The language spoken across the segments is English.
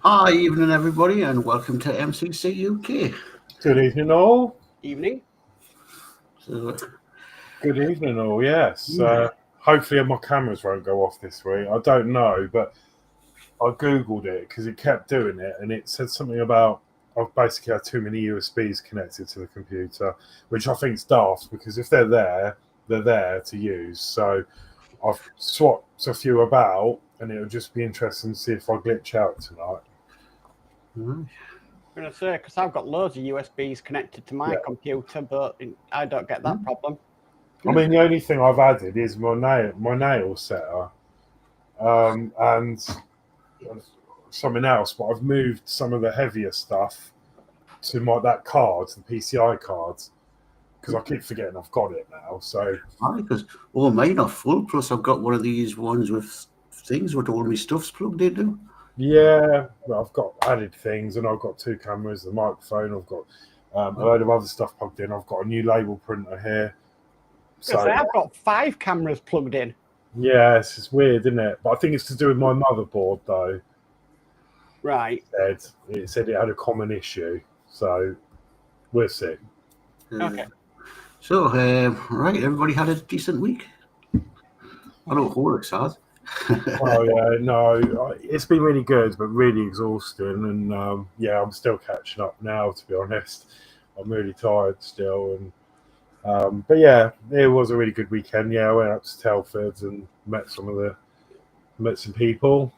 Hi, evening everybody, and welcome to MCC UK. Good evening, all. Evening. So, Good evening, all. Yes. Yeah. Hopefully, my cameras won't go off this week. I don't know, but I googled it because it kept doing it, and it said something about I've basically had too many USBs connected to the computer, which I think is daft because if they're there to use. So I've swapped a few about, and it'll just be interesting to see if I glitch out tonight. I'm going to say, because I've got loads of USBs connected to my computer, but I don't get that problem. I mean, the only thing I've added is my nail setter, and something else. But I've moved some of the heavier stuff to that card, the PCI cards, because I keep forgetting I've got it now. So because mine are full. Plus, I've got one of these ones with things with all my stuff's plugged into. Yeah, well, I've got added things, and I've got 2 cameras, the microphone. I've got a load of other stuff plugged in. I've got a new label printer here. So I've got 5 cameras plugged in. Yes, it's weird, isn't it? But I think it's to do with my motherboard, though. Right. It said it had a common issue, so we'll see. Okay. So, right, everybody had a decent week. I know Horlixs has. Oh yeah, no, it's been really good, but really exhausting, and I'm still catching up now. To be honest, I'm really tired still, and but yeah, it was a really good weekend. Yeah, I went up to Telford and met some people,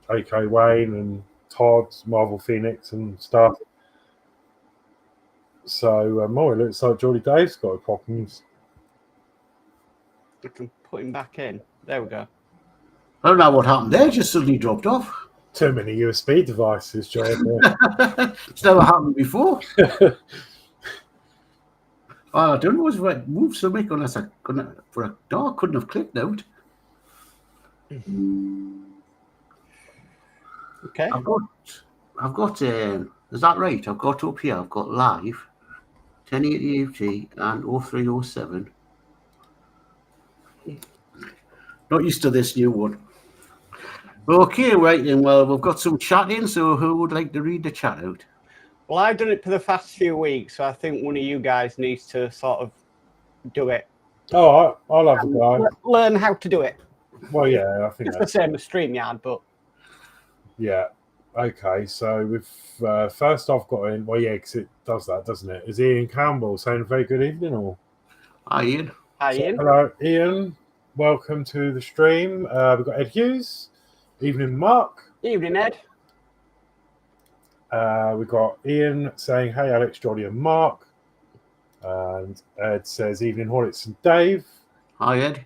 AK Wayne and Todd, Marvel Phoenix and stuff. So it looks like Geordie Dave's got problems. I can put him back in. There we go. I don't know what happened there. Just suddenly dropped off. Too many USB devices, Jordan. It's never happened before. I don't know what moved so much unless I couldn't have clicked out. Okay. I've got. Is that right? I've got up here. I've got live, 1080 and 0307. Not used to this new one. Okay, right then. Well, we've got some chat in. So, who would like to read the chat out? Well, I've done it for the past few weeks, so I think one of you guys needs to sort of do it. Oh, I'll have a go. Learn how to do it. Well, yeah, I think it's the same as StreamYard, but yeah. Okay, so we've first I've got in. Well, yeah, because it does that, doesn't it? Is Ian Campbell saying a very good evening, or? Hi, Ian. Hi, Ian. Hello, Ian. Welcome to the stream. We've got Ed Hughes. Evening, Mark. Evening, Ed. We've got Ian saying, hey, Alex, Geordie and Mark. And Ed says, evening, Horlixs and Dave. Hi, Ed.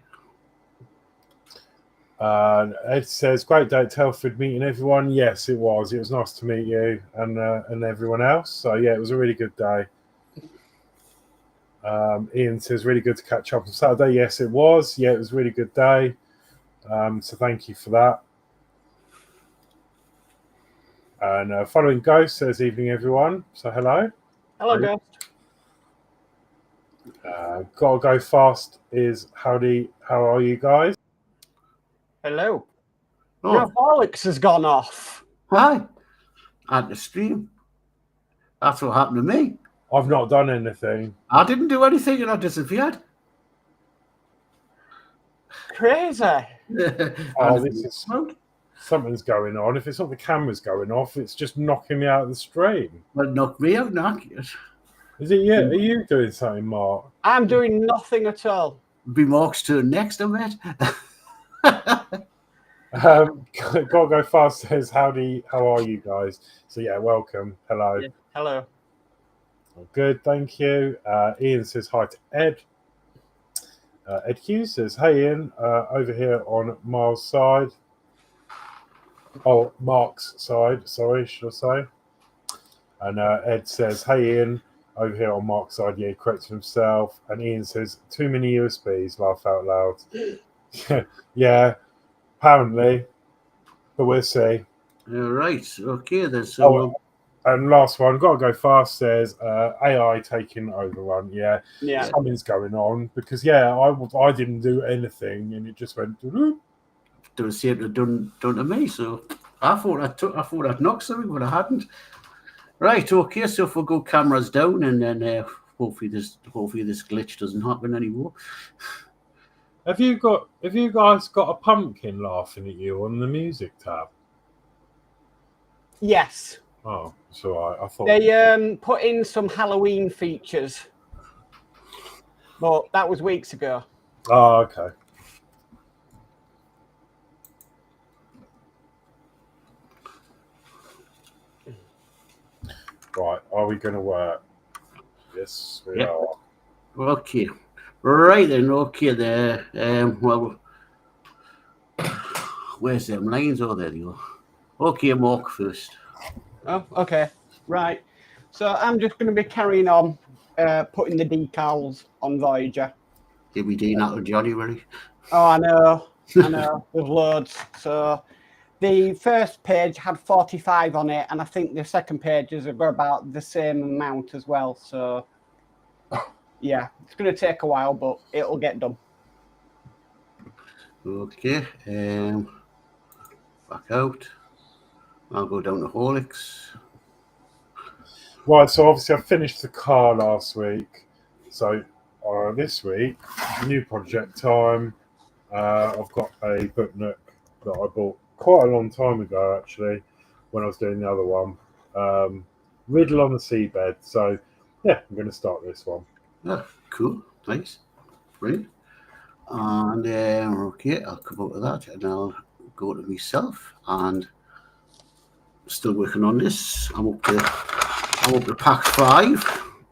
Ed says, great day at Telford meeting everyone. Yes, it was. It was nice to meet you and everyone else. So, yeah, it was a really good day. Ian says, really good to catch up on Saturday. Yes, it was. Yeah, it was a really good day. So thank you for that. And following Ghost says, evening, everyone. So hello. Hello, Ghost. Gotta go fast is howdy. How are you guys? Hello. Oh. Now Horlixs has gone off. Hi. At the stream. That's what happened to me. I've not done anything. I didn't do anything and I disappeared. Crazy. Oh, this is something's going on. If it's not the cameras going off, it's just knocking me out of the stream. Well, knock me out, knock you. Is it you? Are you doing something, Mark? I'm doing nothing at all. Be Mark's turn next, I bet. Gotta go fast says, howdy, how are you guys? So yeah, welcome. Hello. Yeah, hello. Good, thank you. Ian says hi to Ed. Ed Hughes says, hey Ian, over here on Miles' side. Oh, Mark's side, sorry, should I say. And Ed says, hey Ian, over here on Mark's side. Yeah, he corrected himself. And Ian says, too many USBs, laugh out loud. Yeah, apparently. But we'll see. All right, okay then. So, and last one, gotta go fast, says AI taking overrun. Yeah, something's going on because I didn't do anything and it just went. Don't seem to done to me. So I thought I'd knocked something, but I hadn't. Right, okay, so if we go cameras down and then hopefully this glitch doesn't happen anymore. Have you guys got a pumpkin laughing at you on the music tab? Yes. Oh, so I thought They put in some Halloween features, but that was weeks ago. Oh, okay. Right, are we going to work? Yes, we are. Okay. Right then, okay there. Well, where's them lines? Oh, there you go. Okay, Mark first. Oh, okay. Right. So I'm just going to be carrying on putting the decals on Voyager. Did we do that in January? Oh, I know. There's loads. So the first page had 45 on it, and I think the second pages have got about the same amount as well. So, yeah, it's going to take a while, but it'll get done. Okay. Back out. I'll go down to Horlixs. Right, so obviously I finished the car last week. So this week, new project time. I've got a book nook that I bought quite a long time ago, actually, when I was doing the other one. Riddle on the Seabed. So, yeah, I'm going to start this one. Oh, cool. Nice. Brilliant. And okay, I'll come out of that and I'll go to myself and still working on this. I'm up to pack 5,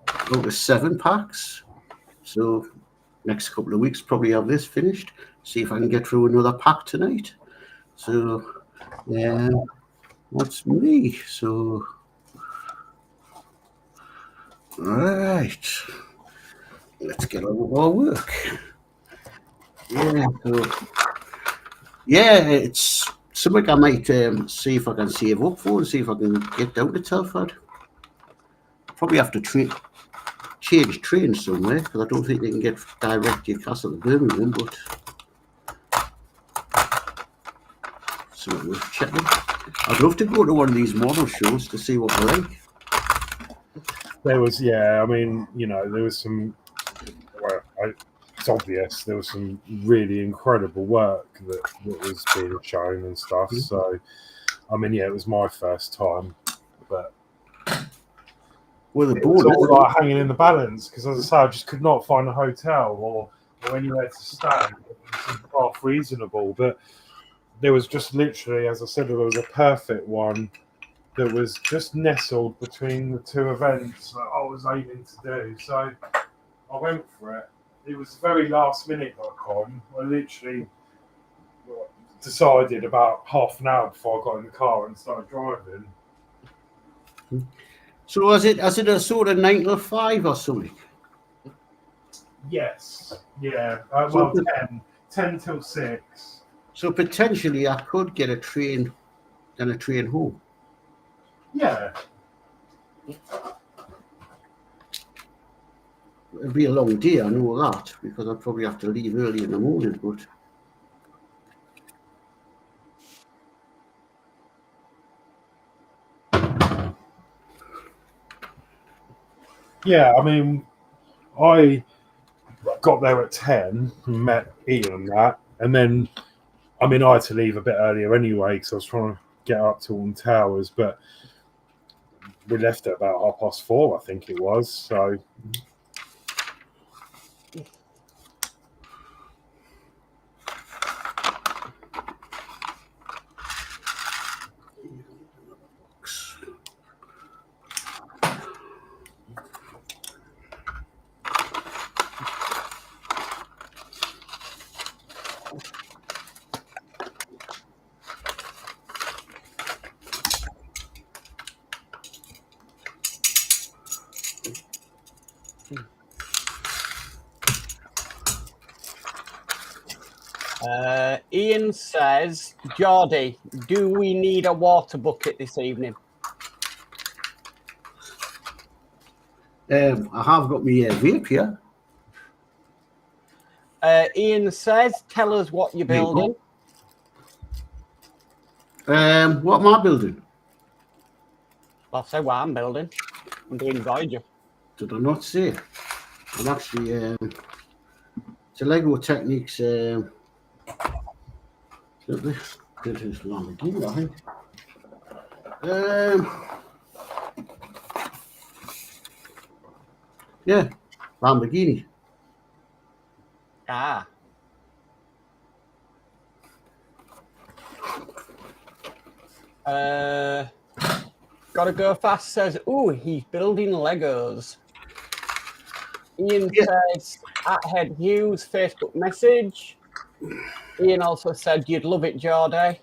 up to 7 packs. So next couple of weeks probably have this finished. See if I can get through another pack tonight. So that's me. So all right. Let's get on with our work. Yeah, it's something I might see if I can save up for and see if I can get down to Telford. Probably have to change trains somewhere because I don't think they can get direct Newcastle to Birmingham, but something worth checking. I'd love to go to one of these model shows to see what they're like. There was, I mean, there was some, it's obvious, there was some really incredible work that was being shown and stuff. Mm-hmm. So, I mean, it was my first time, but it was all like hanging in the balance because, as I say, I just could not find a hotel or anywhere to stay. It was half reasonable, but there was just literally, as I said, there was a perfect one that was just nestled between the two events that I was aiming to do. So I went for it. It was very lastminute.com. I literally decided about half an hour before I got in the car and started driving. So is it a sort of 9 to 5 or something? Yes. Yeah. 10 till 6. So potentially I could get a train and a train home. Yeah. It'll be a long day, I know that, because I'll probably have to leave early in the morning, but yeah, I mean, I got there at 10, met Ian and that, and then, I mean, I had to leave a bit earlier anyway because I was trying to get up to Alton Towers, but we left at about 4:30, I think it was, so... Ian says, Geordie, do we need a water bucket this evening? I have got my vape here. Ian says, tell us what you're building. What am I building? I'll say what I'm building. I'm doing Voyager. Did I not say? I'm actually it's a Lego Techniques. This is Lamborghini, I think. Yeah, Lamborghini. Ah. Gotta go fast says, ooh, he's building Legos. Ian says, at Head Hughes, Facebook message. Ian also said, you'd love it, Geordie.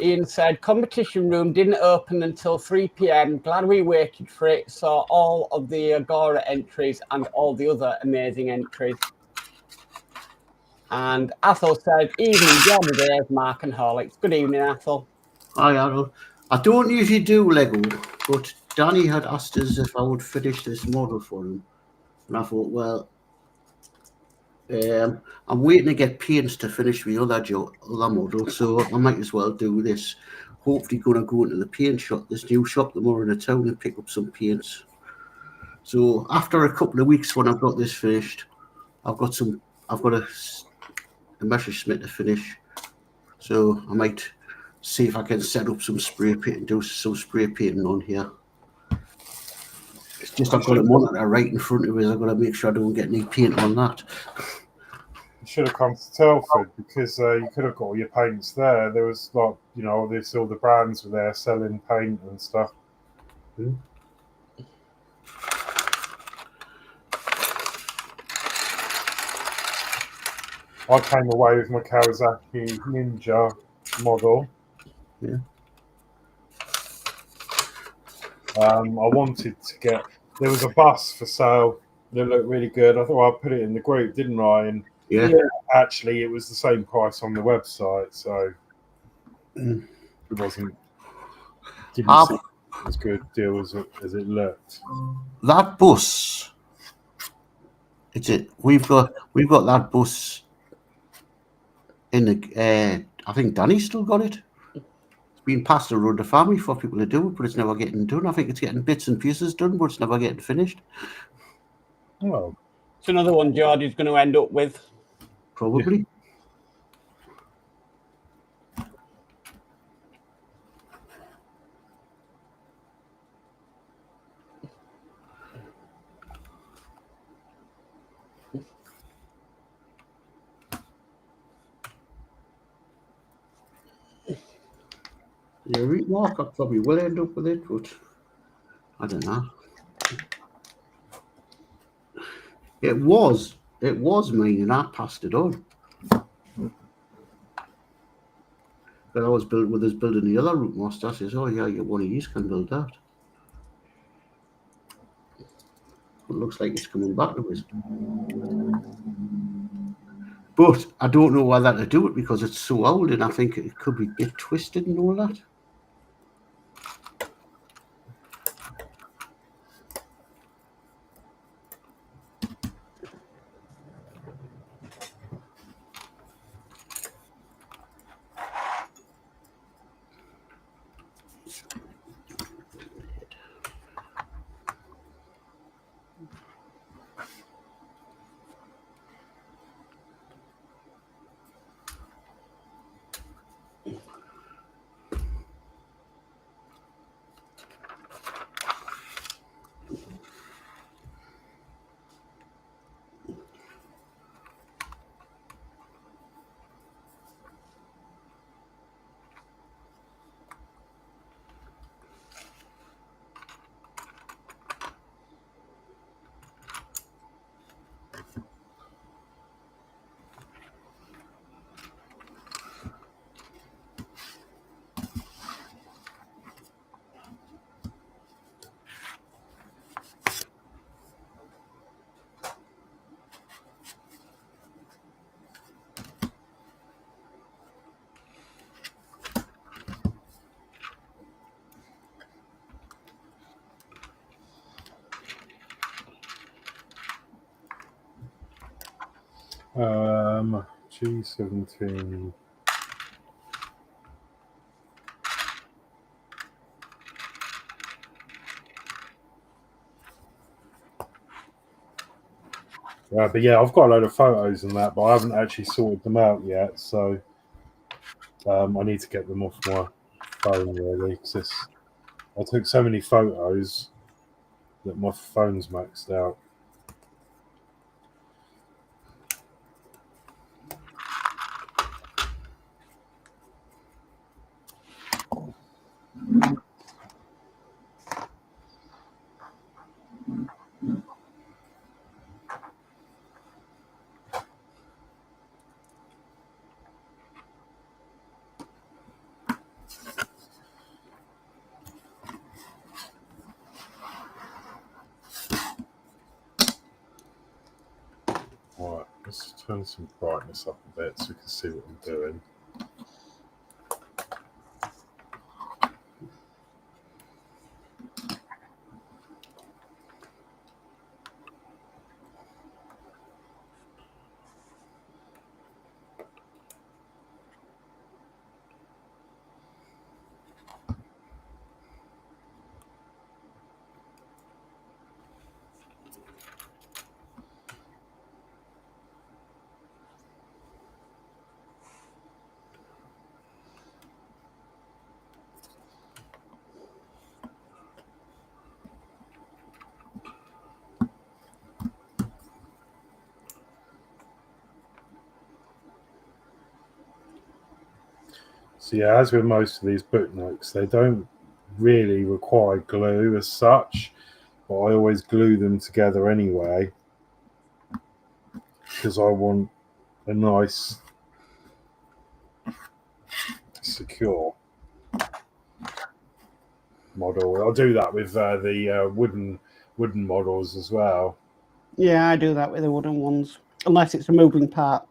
Ian said, competition room didn't open until 3 p.m. Glad we waited for it. Saw all of the Agora entries and all the other amazing entries. And Athel said, evening, Geordie Dave, Mark and Horlixs. Good evening, Athel. Hi, Harold. I don't usually do Lego, but Danny had asked us if I would finish this model for him. And I thought, well, I'm waiting to get paints to finish my other model, so I might as well do this. Hopefully going to go into the paint shop, this new shop tomorrow in the town, and pick up some paints. So after a couple of weeks when I've got this finished, I've got a Messerschmitt to finish. So I might see if I can set up some spray paint and do some spray painting on here. It's just I've got a monitor right in front of me. I've got to make sure I don't get any paint on that. You should have come to Telford because you could have got all your paints there. There was like, you know, there's all the brands were there selling paint and stuff. I came away with my Kawasaki Ninja model. Yeah. I wanted to get. There was a bus for sale that looked really good. I thought I'd put it in the group, didn't I? And yeah, actually, it was the same price on the website, so it wasn't. Didn't seem as good a deal as it looked. That bus. We've got that bus in the. I think Danny's still got it. It's been passed around the family for people to do, but it's never getting done. I think it's getting bits and pieces done, but it's never getting finished. Oh, it's another one Geordie's going to end up with. Probably. Yeah, Mark, I probably will end up with it, but I don't know. It was mine, and I passed it on. But I was building the other route master. I says, "Oh yeah, one of these can build that." It looks like it's coming back to us. But I don't know whether to do it because it's so old, and I think it could be a bit twisted and all that. G17. But yeah, I've got a load of photos and that, but I haven't actually sorted them out yet. So I need to get them off my phone really, because I took so many photos that my phone's maxed out. Right, let's turn some brightness up a bit so we can see what I'm doing. So yeah, as with most of these bookmarks, they don't really require glue as such, but I always glue them together anyway because I want a nice, secure model. I'll do that with the wooden models as well. Yeah, I do that with the wooden ones, unless it's a moving part.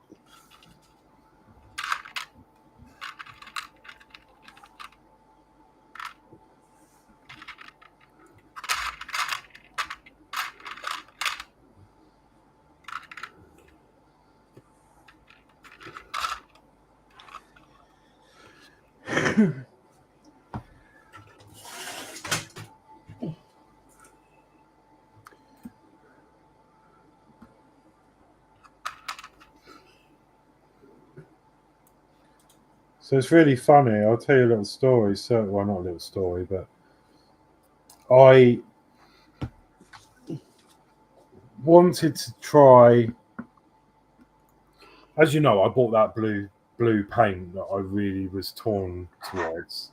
So it's really funny. I'll tell you a little story. So, well, not a little story, but I wanted to try. As you know, I bought that blue paint that I really was torn towards.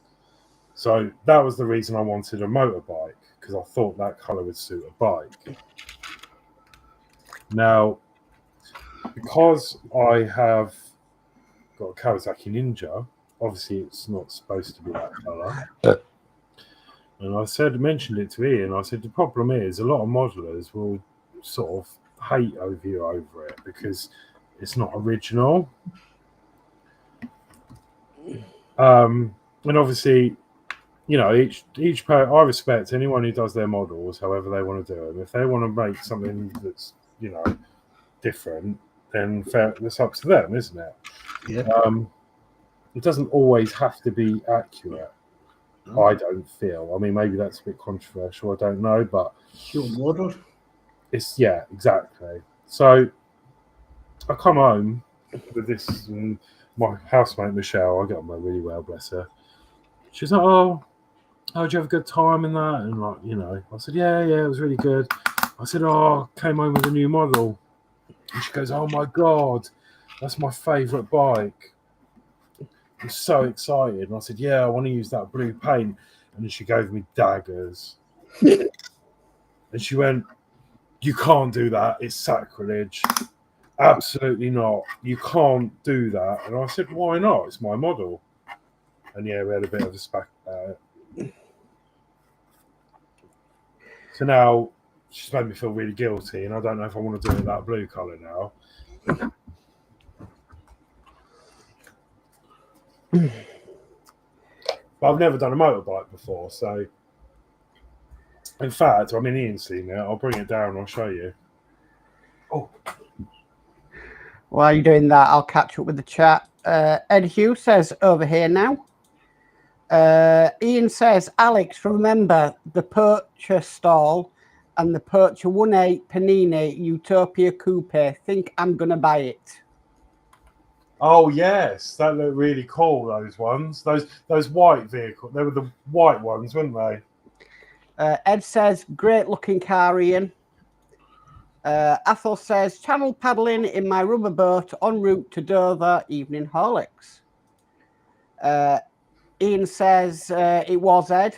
So that was the reason I wanted a motorbike, because I thought that colour would suit a bike. Now, because I have got a Kawasaki Ninja, obviously it's not supposed to be that colour. And I mentioned it to Ian, I said, the problem is a lot of modelers will sort of hate you over it because it's not original. And obviously, you know, each I respect anyone who does their models however they want to do them. If they want to make something that's, you know, different, then that's up to them, isn't it? Yeah. It doesn't always have to be accurate. No. I don't feel. I mean, maybe that's a bit controversial. I don't know, but your model. It's exactly. So I come home with this, and my housemate Michelle, I get on really well, bless her. She's like, "Oh, did you have a good time in that?" And like, you know, I said, "Yeah, it was really good." I said, "Oh, came home with a new model," and she goes, "Oh my god, that's my favourite bike." I'm so excited, and I said, "Yeah, I want to use that blue paint," and then she gave me daggers, and she went, "You can't do that. It's sacrilege. Absolutely not. You can't do that." And I said, "Why not? It's my model." And yeah, we had a bit of a spat about it. So now she's made me feel really guilty, and I don't know if I want to do it that blue colour now. But I've never done a motorbike before, so in fact, I'm in Ian's scene now. I'll bring it down and I'll show you. Oh. While you're doing that, I'll catch up with the chat. Ed Hugh says, over here now. Ian says, Alex, remember the purchase stall and the Purcher 1.8 Panini Utopia Coupe. Think I'm gonna buy it. Oh yes, that looked really cool. Those ones, those white vehicles. They were the white ones, weren't they? Ed says, great looking car, Ian. Athol says, channel paddling in my rubber boat en route to Dover, evening Horlicks. Ian says, it was Ed.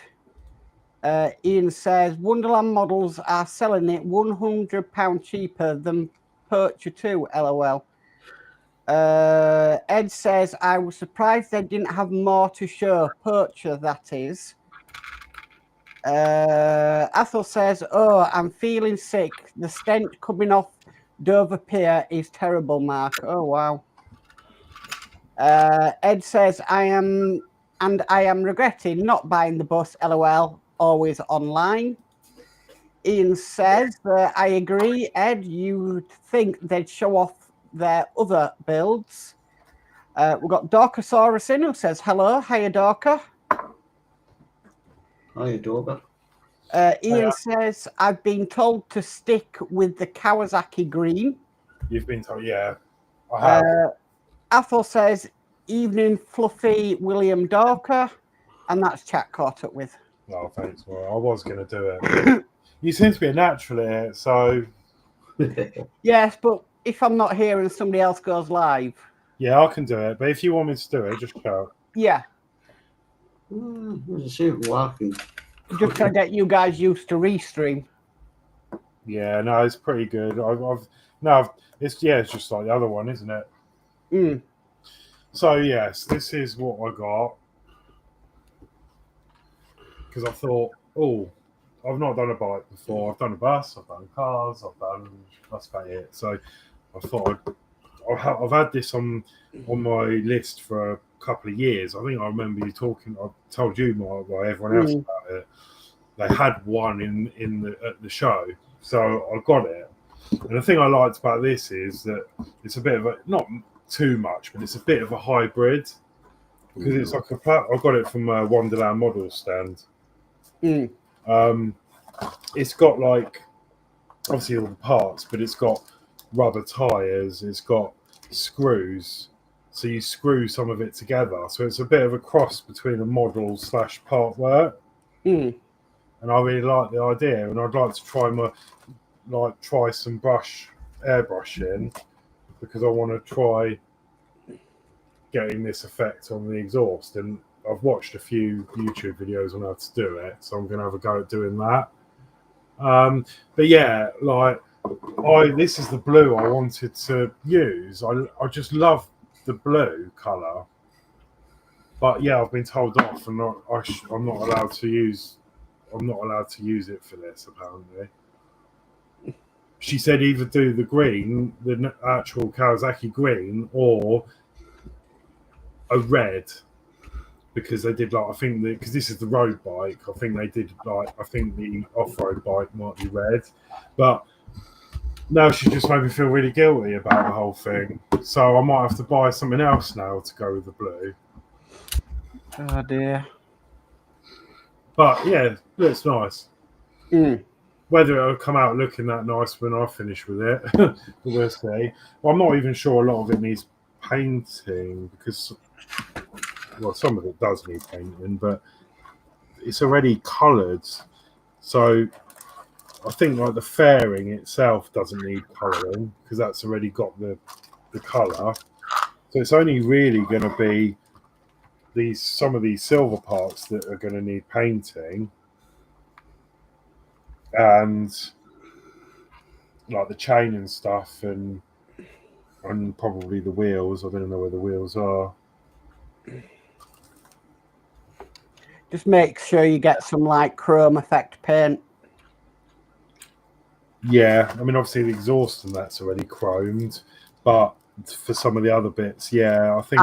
Ian says, Wonderland Models are selling it £100 cheaper than Purcher 2, LOL. Ed says, I was surprised they didn't have more to show. Purcher, that is. Athol says, oh, I'm feeling sick. The stench coming off Dover Pier is terrible, Mark. Oh, wow. Ed says, I am regretting not buying the bus, LOL, always online. Ian says, I agree, Ed, you'd think they'd show off their other builds. We've got Dorkasaurus in who says, hello, hiya, Dorka. Hi, Dover. Ian says, I've been told to stick with the Kawasaki green. You've been told, yeah. I have. Athol says, evening, Fluffy William Dorker. And that's chat caught up with. Oh, thanks. Well, I was going to do it. You seem to be a natural here, so... Yes, but if I'm not here and somebody else goes live... Yeah, I can do it. But if you want me to do it, just shout. Yeah. Let's see if I can... Just to get you guys used to restream. Yeah, no, it's pretty good. It's just like the other one, isn't it? Mm. So yes, this is what I got because I thought, oh, I've not done a bike before. I've done a bus, I've done cars, that's about it. So I thought I've had this on my list for a couple of years. I think I remember you talking. I told you, Mark, or everyone else about it. They had one at the show, so I got it. And the thing I liked about this is that it's a bit of a, not too much, but it's a bit of a hybrid because it's like I got it from a Wonderland Models stand. It's got like obviously all the parts, but it's got rubber tires, it's got screws, so you screw some of it together. So it's a bit of a cross between a model / Partwork. And I really like the idea, and I'd like to try some airbrushing because I want to try getting this effect on the exhaust. And I've watched a few YouTube videos on how to do it, so I'm going to have a go at doing that. But yeah, this is the blue I wanted to use. I just love the blue colour, but yeah, I've been told off, and I'm not allowed to use it for this. Apparently, she said either do the green, the actual Kawasaki green, or a red, because they did because this is the road bike. I think they did I think the off-road bike might be red, but now she just made me feel really guilty about the whole thing. So I might have to buy something else now to go with the blue. Oh dear. But yeah, looks nice. Whether it'll come out looking that nice when I finish with it, we'll see. Well, I'm not even sure a lot of it needs painting because, well, some of it does need painting, but it's already coloured. So I think like the fairing itself doesn't need colouring because that's already got the colour. So it's only really going to be some of these silver parts that are going to need painting, and like the chain and stuff, and probably the wheels. I don't know where the wheels are. Just make sure you get some like chrome effect paint. Yeah, I mean obviously the exhaust and that's already chromed, but for some of the other bits, yeah, I think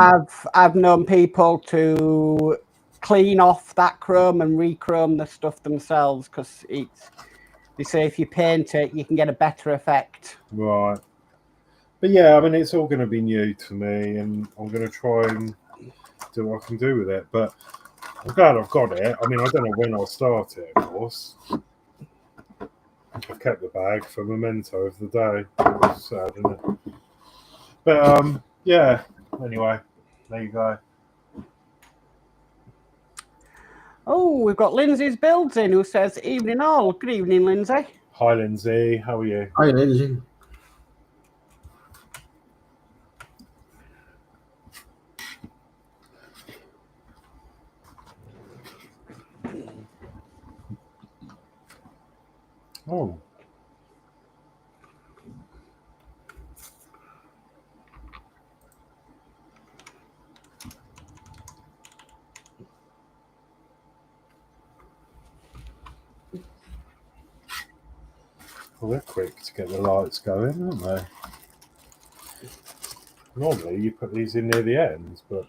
I've known people to clean off that chrome and re-chrome the stuff themselves because they say if you paint it, you can get a better effect. Right. But yeah, I mean it's all going to be new to me, and I'm going to try and do what I can do with it. But I'm glad I've got it. I mean, I don't know when I'll start it, of course. kept the bag for memento of the day. It's sad, isn't it? But yeah. Anyway, there you go. Oh, we've got Lindsey's Builds in, who says, "Evening all." Good evening, Lindsey. Hi, Lindsay. How are you? Hi, Lindsay. Oh. Well, they're quick to get the lights going, aren't they? Normally, you put these in near the ends, but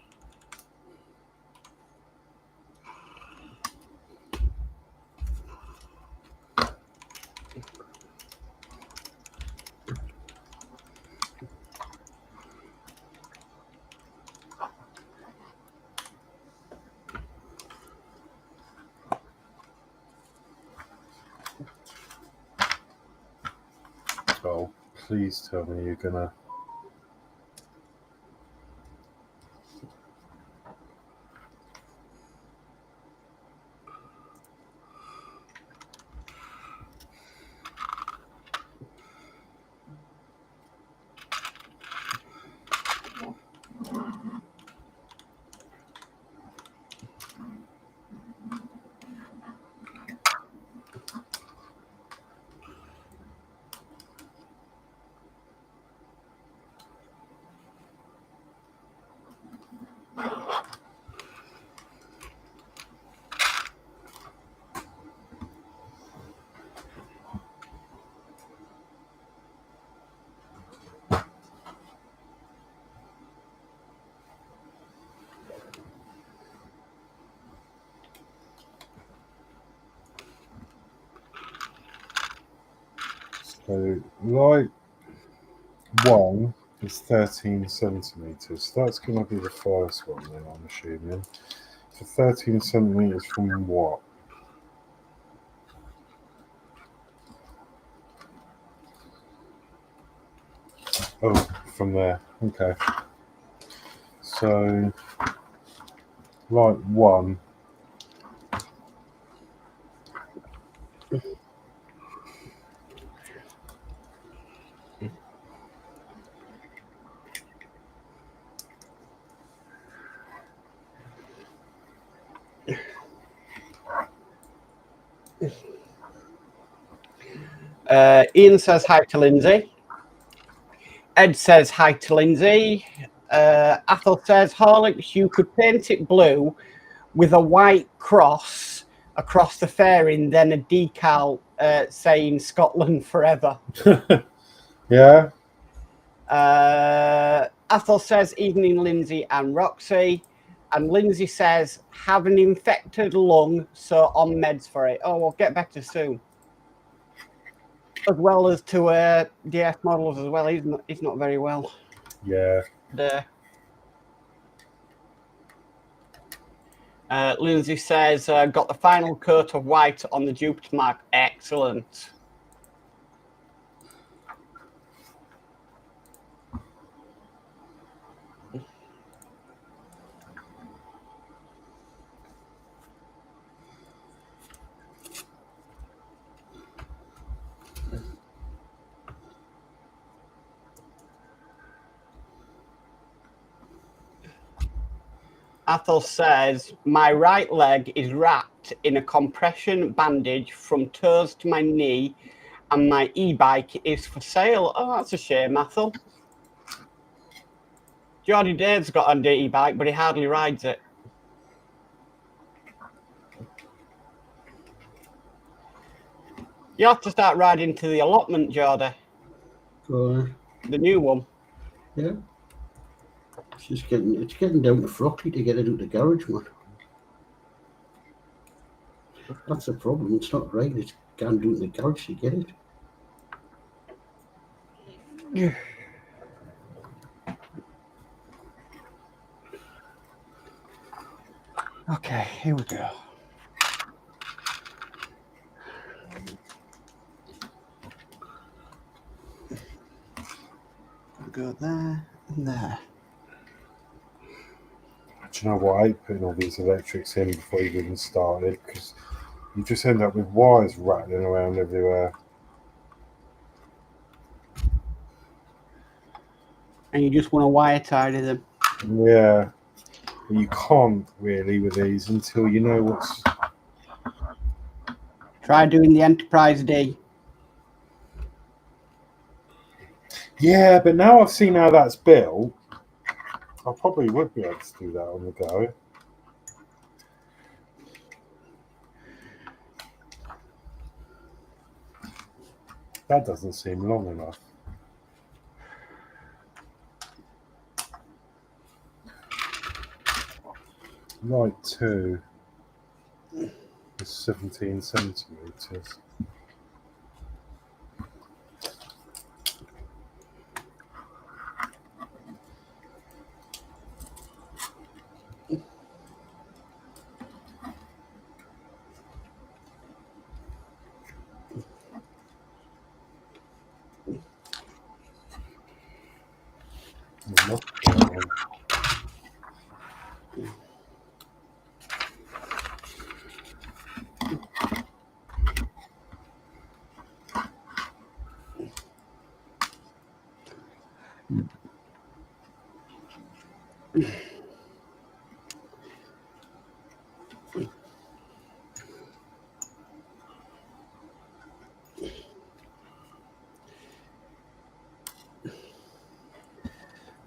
oh, please tell me you're gonna. So, light 1 is 13 centimetres. So that's going to be the first one then, I'm assuming. So 13 centimetres from what? Oh, from there. Okay. So, light 1. Ian says hi to Lindsay. Ed says hi to Lindsay. Athol says, Horlixs, you could paint it blue with a white cross across the fairing, then a decal saying Scotland forever. Yeah. Athol says, evening, Lindsay and Roxy. And Lindsay says, have an infected lung, so on meds for it. Oh, we'll get better soon. As well as to DF Models as well. He's not very well. Yeah. Lindsay says, got the final coat of white on the duped mark. Excellent. Athol says, my right leg is wrapped in a compression bandage from toes to my knee, and my e-bike is for sale. Oh, that's a shame, Athol. Geordie Dave's got an e-bike, but he hardly rides it. You have to start riding to the allotment, Geordie. The new one. Yeah. It's getting down to Frocky to get it out the garage, man. That's the problem. It's not right. It's can't do it in the garage to get it. Yeah. Okay, here we go. go there and there. Do you know what? I hate putting all these electrics in before you've even started, because you just end up with wires rattling around everywhere. And you just want to wire tidy them. Yeah. But you can't really with these until you know what's... Try doing the Enterprise D. Yeah, but now I've seen how that's built, I probably would be able to do that on the go. That doesn't seem long enough. Right, 2 is 17 centimetres.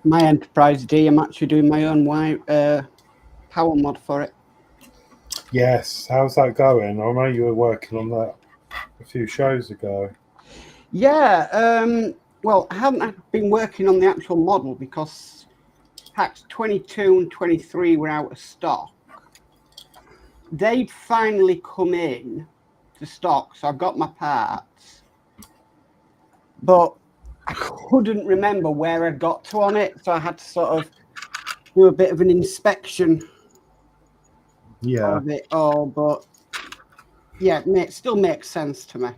My Enterprise D, I'm actually doing my own power mod for it. Yes, how's that going? I know you were working on that a few shows ago. Yeah, well, I haven't been working on the actual model because packs 22 and 23 were out of stock. They'd finally come in to stock, so I've got my parts, but I couldn't remember where I got to on it, so I had to sort of do a bit of an inspection of it all. But yeah, it still makes sense to me.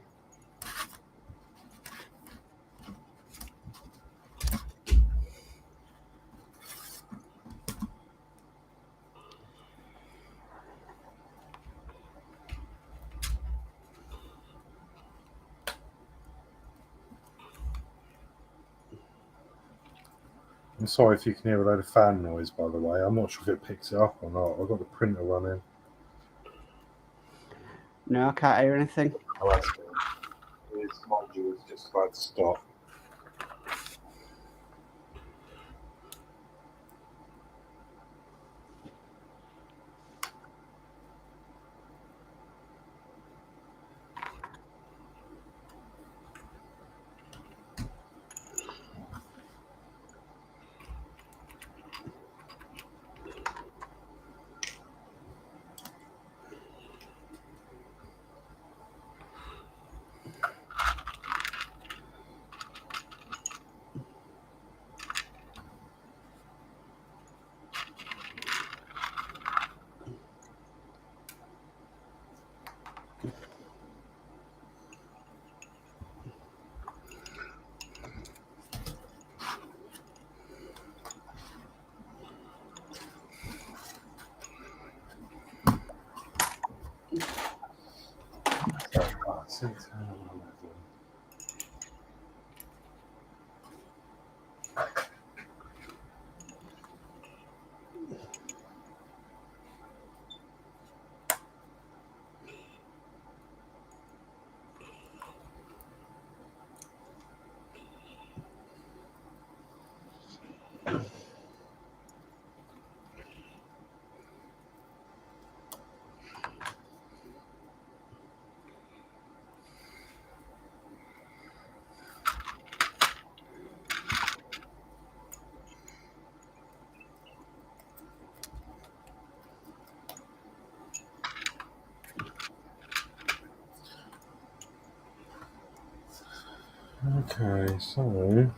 I'm sorry if you can hear a load of fan noise, by the way. I'm not sure if it picks it up or not. I've got the printer running. No, I can't hear anything. Oh, that's good. This module is just about to stop. Okay, so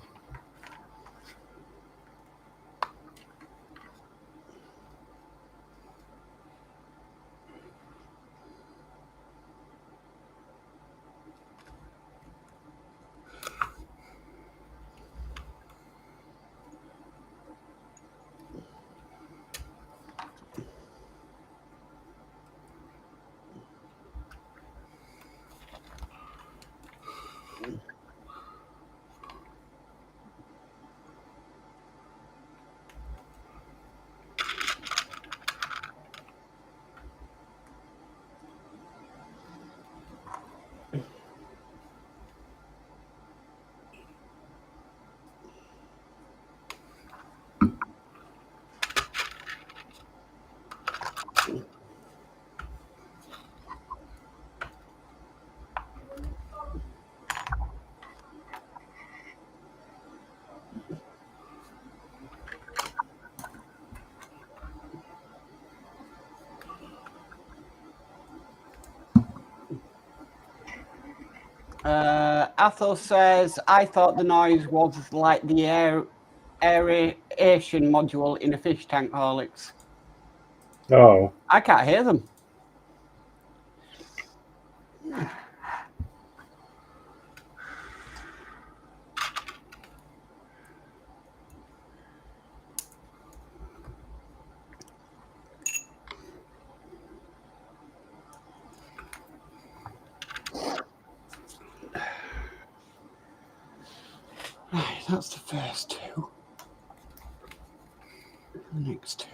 Athos says, I thought the noise was like the aeration module in a fish tank, Horlicks. Oh. I can't hear them. Right, that's the first two. The next two.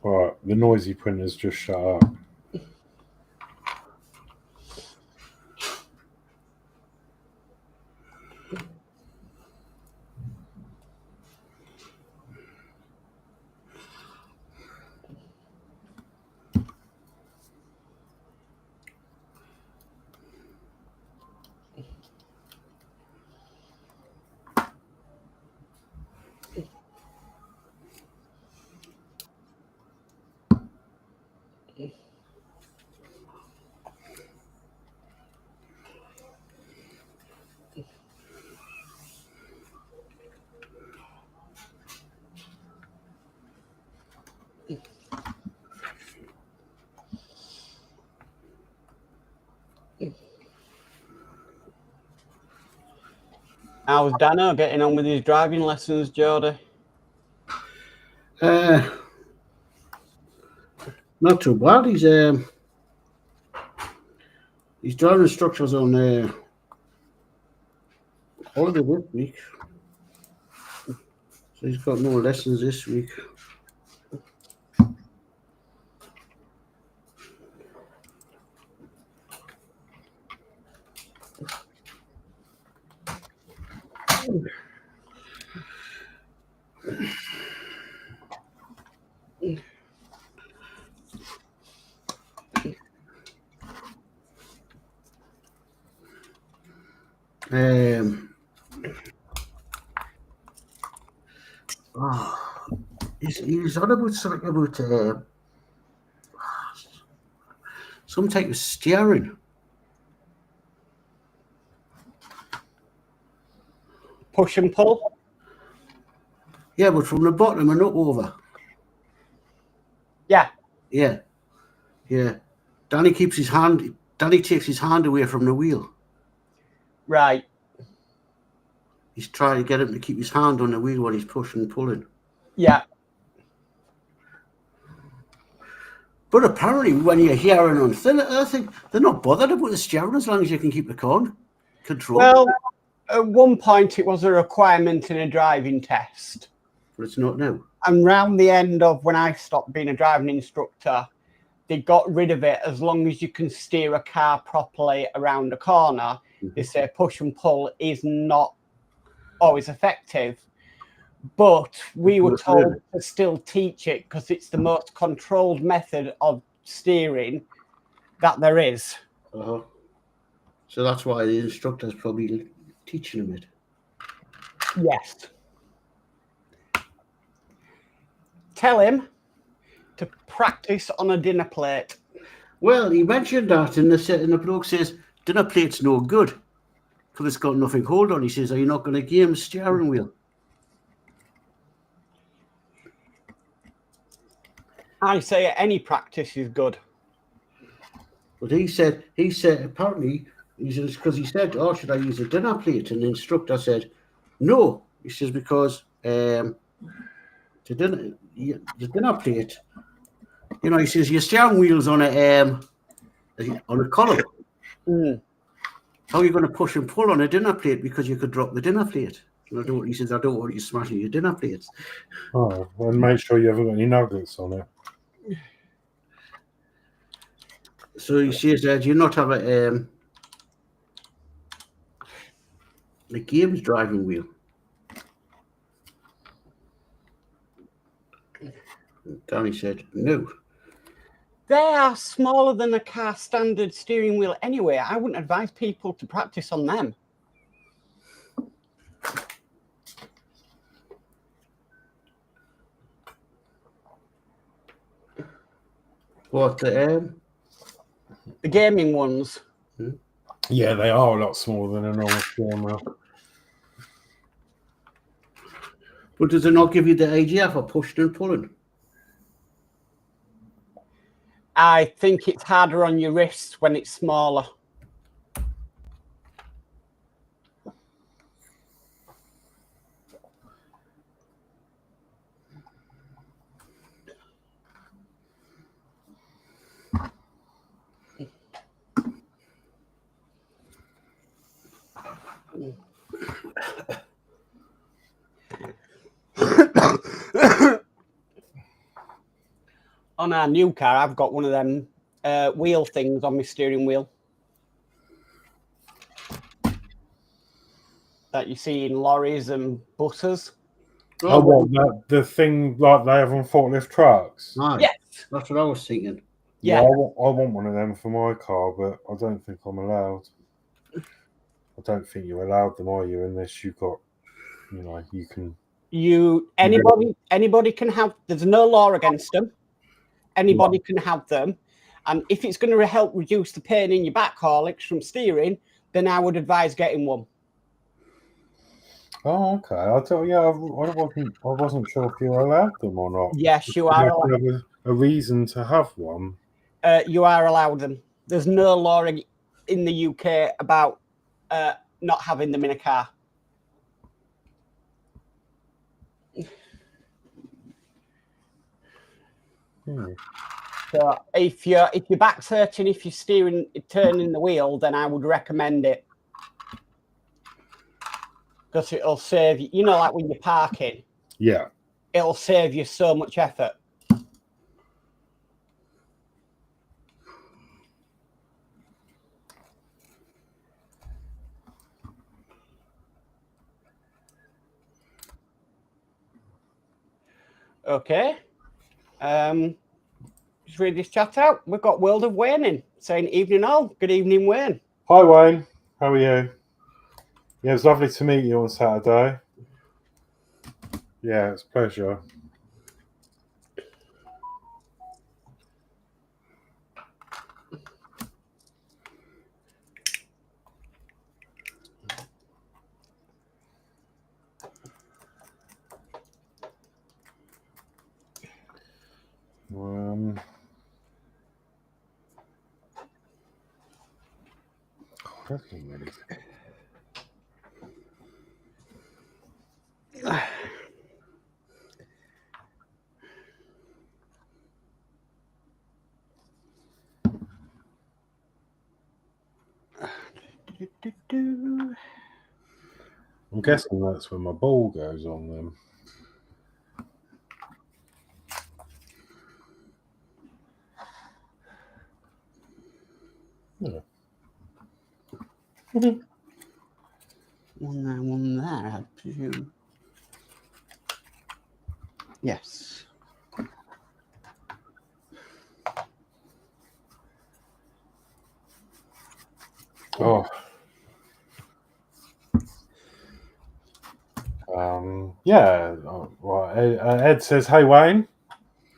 All right, the noisy printer's just shut up. How's Danno getting on with his driving lessons, Geordie? Not too bad. His driving instructor's on holiday this week, so he's got no lessons this week. He's on about something about some type of steering. Push and pull? Yeah, but from the bottom and up over. Yeah. Yeah. Danny takes his hand away from the wheel. Right. He's trying to get him to keep his hand on the wheel while he's pushing and pulling. Yeah. But apparently when you're hearing on thin air, I think they're not bothered about the steering as long as you can keep the control. Well, at one point it was a requirement in a driving test. But it's not now. And round the end of when I stopped being a driving instructor, they got rid of it as long as you can steer a car properly around a corner. Mm-hmm. They say push and pull is not always effective. But we were told to still teach it because it's the most controlled method of steering that there is. Uh-huh. So that's why the instructor's probably teaching him it. Yes. Tell him to practice on a dinner plate. Well, he mentioned that and the bloke says, dinner plate's no good because it's got nothing hold on. He says, are you not going to give him a steering wheel? I say any practice is good. But he said apparently because he said, "Oh, should I use a dinner plate?" And the instructor said, "No." He says because the dinner plate, you know, he says your steering wheel's on a column. Mm. How are you going to push and pull on a dinner plate because you could drop the dinner plate? And he says, "I don't want you smashing your dinner plates." Oh, and make sure you haven't got any nuggets on it. So he says, "Do you not have a games driving wheel?" And Danny said, "No." They are smaller than a car standard steering wheel anyway. I wouldn't advise people to practice on them. What the gaming ones? Yeah, they are a lot smaller than a normal steering wheel. But does it not give you the idea for pushing and pulling? I think it's harder on your wrists when it's smaller. On our new car, I've got one of them wheel things on my steering wheel that you see in lorries and buses. Oh, what, the thing like they have on forklift trucks? Aye, Yes. that's what I was thinking. Yeah. I want one of them for my car, but I don't think I'm allowed. I don't think you're allowed them, are you? Unless you've got, you know, you can. Anybody can have. There's no law against them. Anybody can have them, and if it's going to help reduce the pain in your back, Horlicks, from steering, then I would advise getting one. Oh, okay. I wasn't sure if you were allowed them or not. Yes, you are. You have a reason to have one. You are allowed them. There's no law in the UK about not having them in a car. So if your back's hurting, if you're turning the wheel, then I would recommend it, because it'll save you. You know, like when you're parking. Yeah. It'll save you so much effort. Okay. Just read this chat out. We've got World of Wayne in, saying evening all. Good evening, Wayne. Hi, Wayne. How are you? Yeah, it was lovely to meet you on Saturday. Yeah, it's a pleasure. I'm guessing that's when my ball goes on them. Yeah. One there, I presume. Yes. Oh. Yeah. Right. Ed says, "Hey, Wayne."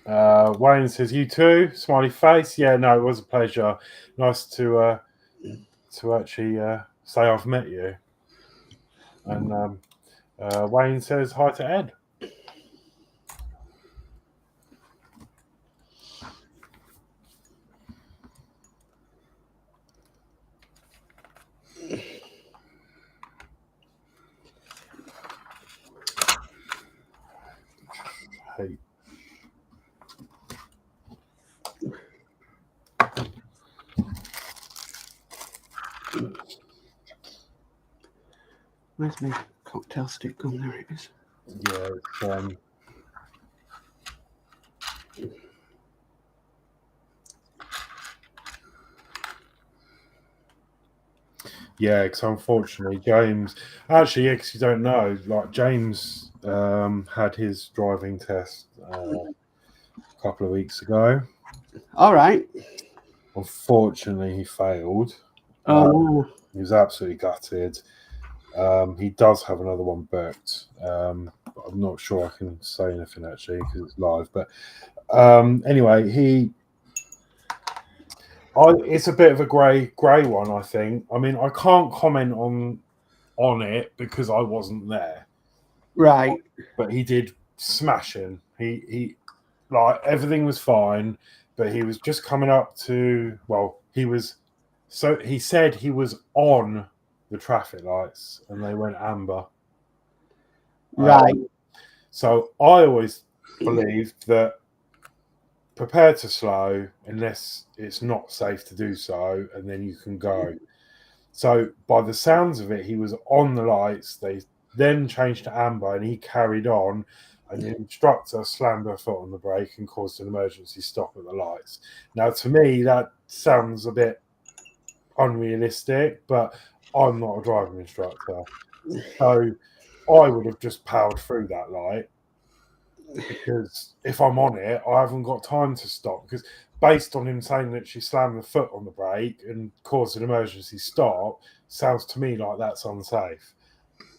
Wayne says, "You too." Smiley face. Yeah. No, it was a pleasure. Nice to actually say I've met you. And Wayne says, "Hi to Ed." Pete. Where's my cocktail stick gone? There it is. Yeah, it's, yeah, because unfortunately James, actually, yeah, 'cause you don't know, like James had his driving test a couple of weeks ago. All right. Unfortunately, he failed. Oh, He was absolutely gutted. He does have another one booked. But I'm not sure I can say anything actually because it's live. But anyway, it's a bit of a grey one, I think. I mean, I can't comment on it because I wasn't there. right. But he did smashing. He like everything was fine, but he was just coming up to, well, he said he was on the traffic lights and they went amber. Right. So I always believed that prepare to slow unless it's not safe to do so, and then you can go. So by the sounds of it, he was on the lights. They then changed to amber and he carried on, and the instructor slammed her foot on the brake and caused an emergency stop at the lights. Now, to me, that sounds a bit unrealistic, but I'm not a driving instructor. So I would have just powered through that light, because if I'm on it, I haven't got time to stop, because based on him saying that she slammed the foot on the brake and caused an emergency stop, sounds to me like that's unsafe.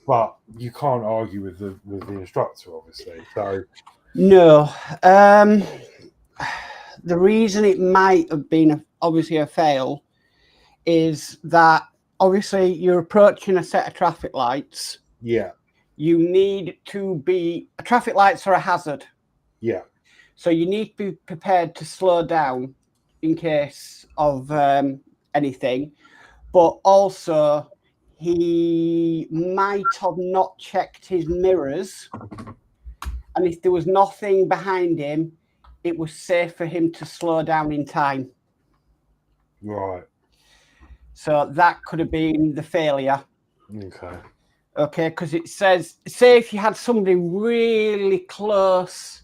But you can't argue with the instructor, obviously. So No. The reason it might have been obviously a fail is that obviously you're approaching a set of traffic lights. yeah, You need to be, traffic lights are a hazard. yeah, So you need to be prepared to slow down in case of anything. But also, he might have not checked his mirrors. And if there was nothing behind him, it was safe for him to slow down in time. right, So that could have been the failure. okay, Okay, because it says, say if you had somebody really close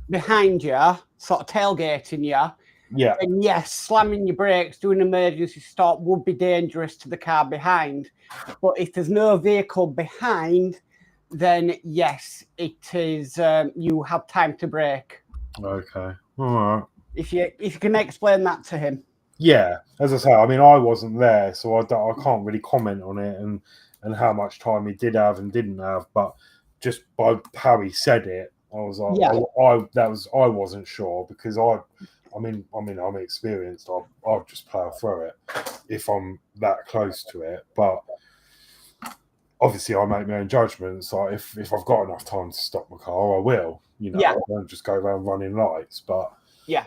behind you, sort of tailgating you, yeah, and yes, slamming your brakes, doing an emergency stop would be dangerous to the car behind. But if there's no vehicle behind, then yes, it is. You have time to brake. okay, all right. If you can explain that to him. Yeah, as I say, I mean, I wasn't there, so I can't really comment on it and how much time he did have and didn't have. But just by how he said it, I was like, Yeah. I wasn't sure, because I mean, I'm experienced. I'll just plow through it if I'm that close to it. But obviously, I make my own judgments. Like if I've got enough time to stop my car, I will. You know, Yeah. I won't just go around running lights. But Yeah.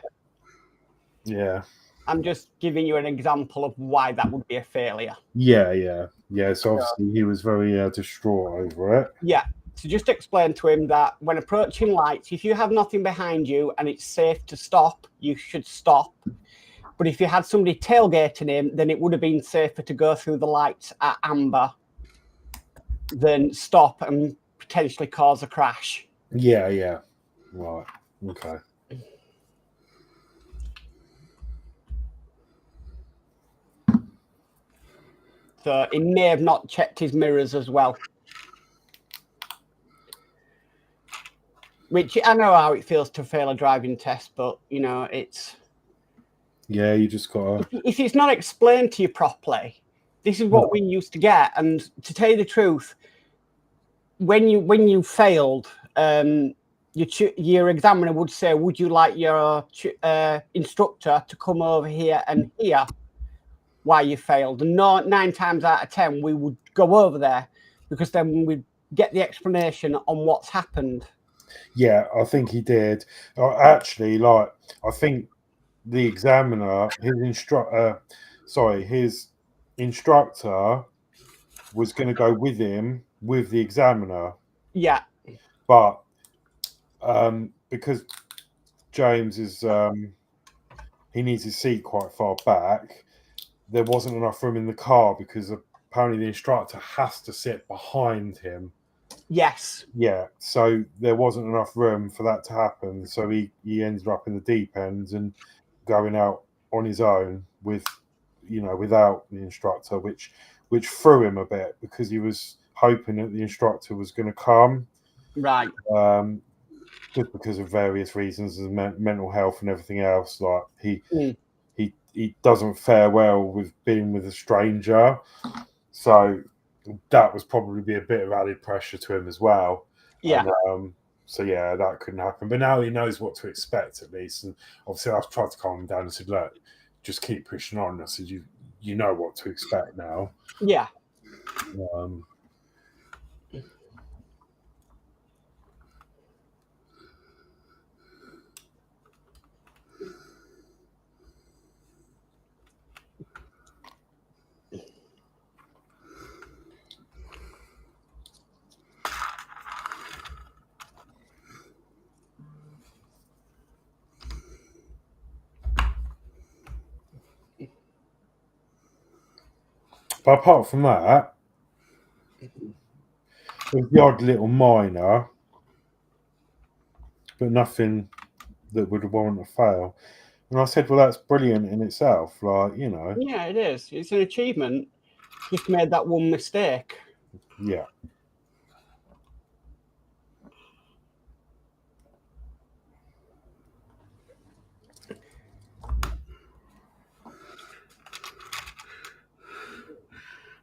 yeah. I'm just giving you an example of why that would be a failure. Yeah. So obviously he was very distraught over it. Yeah. So just explain to him that when approaching lights, if you have nothing behind you and it's safe to stop, you should stop. But if you had somebody tailgating him, then it would have been safer to go through the lights at amber than stop and potentially cause a crash. Yeah. Right. Okay. So he may have not checked his mirrors as well. Which I know how it feels to fail a driving test, but you know, it's... Yeah, you just gotta... If it's not explained to you properly, this is what we used to get. And to tell you the truth, when you failed, your examiner would say, would you like your instructor to come over here and hear why you failed? And 9 times out of 10, we would go over there, because then we'd get the explanation on what's happened. Yeah, I think he did. Actually, like, I think the examiner, his instructor was going to go with him with the examiner. Yeah. But because James is he needs his seat quite far back. There wasn't enough room in the car because apparently the instructor has to sit behind him. Yes. Yeah, so there wasn't enough room for that to happen. So he ended up in the deep end and going out on his own with, without the instructor, which threw him a bit because he was hoping that the instructor was going to come. Right. Just because of various reasons and mental health and everything else. Like he doesn't fare well with being with a stranger. So that was probably be a bit of added pressure to him as well. Yeah. And, so yeah, that couldn't happen. But now he knows what to expect at least. And obviously I've tried to calm him down and said, look, just keep pushing on. I said, you know what to expect now. Yeah. But apart from that, there's the odd little minor, but nothing that would warrant a fail. And I said, well, that's brilliant in itself. Like, Yeah, it is. It's an achievement. Just made that one mistake. Yeah.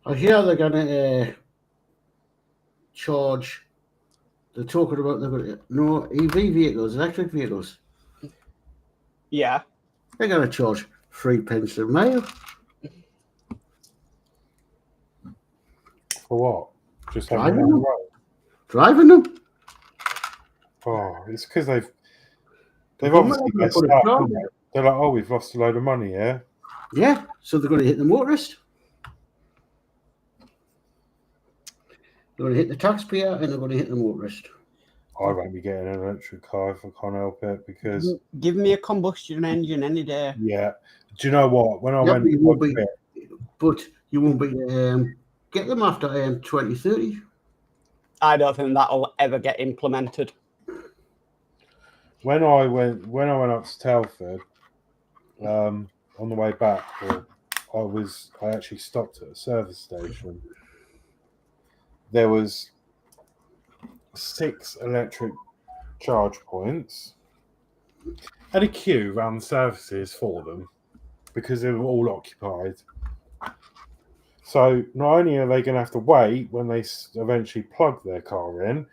I hear they're going to charge. They're talking about EV vehicles, electric vehicles. Yeah. They're going to charge 3p a mile. For what? Just Driving having them. Driving them. Oh, it's because they've obviously messed up. They're like, oh, we've lost a load of money, yeah? Yeah, so they're going to hit the motorist. They're going to hit the taxpayer and they're going to hit the motorist. I won't be getting an electric car if I can't help it because... Give me a combustion engine any day. Yeah. Do you know what? When I went... But you won't be... get them after 2030. I don't think that'll ever get implemented. When I went up to Telford, on the way back, I actually stopped at a service station. There was 6 electric charge points and a queue around the services for them because they were all occupied. So not only are they going to have to wait when they eventually plug their car in,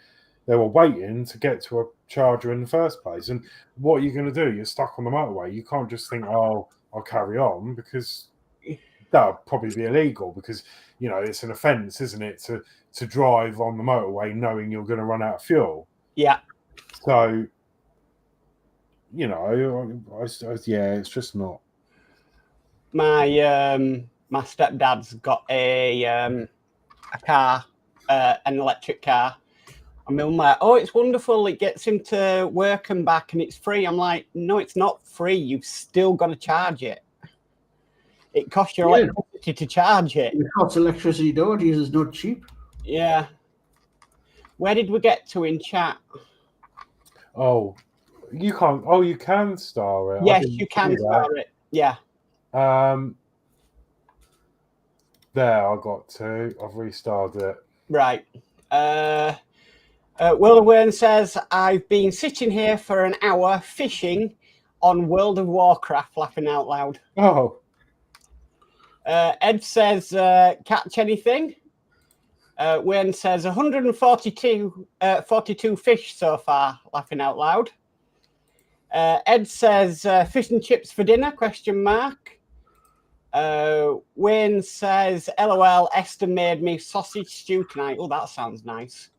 they were waiting to get to a charger in the first place. And what are you going to do? You're stuck on the motorway. You can't just think, oh, I'll carry on, because that would probably be illegal because, it's an offence, isn't it, to drive on the motorway knowing you're going to run out of fuel. Yeah. So, it's just not. My stepdad's got a car, an electric car. And my mum like, oh, it's wonderful. It gets him to work and back and it's free. I'm like, no, it's not free. You've still got to charge it. It costs your electricity to charge it. It costs electricity nowadays is not cheap. Yeah. Where did we get to in chat? Oh, you can't. Oh, you can star it. Yes, you can star it. Yeah. There, I got to. I've restarred it. Right. Will Wern says, I've been sitting here for an hour fishing on World of Warcraft, laughing out loud. Oh. Ed says, catch anything? Wern says, 142 fish so far, laughing out loud. Ed says, fish and chips for dinner, ? Wayne says, LOL, Esther made me sausage stew tonight. Oh, that sounds nice.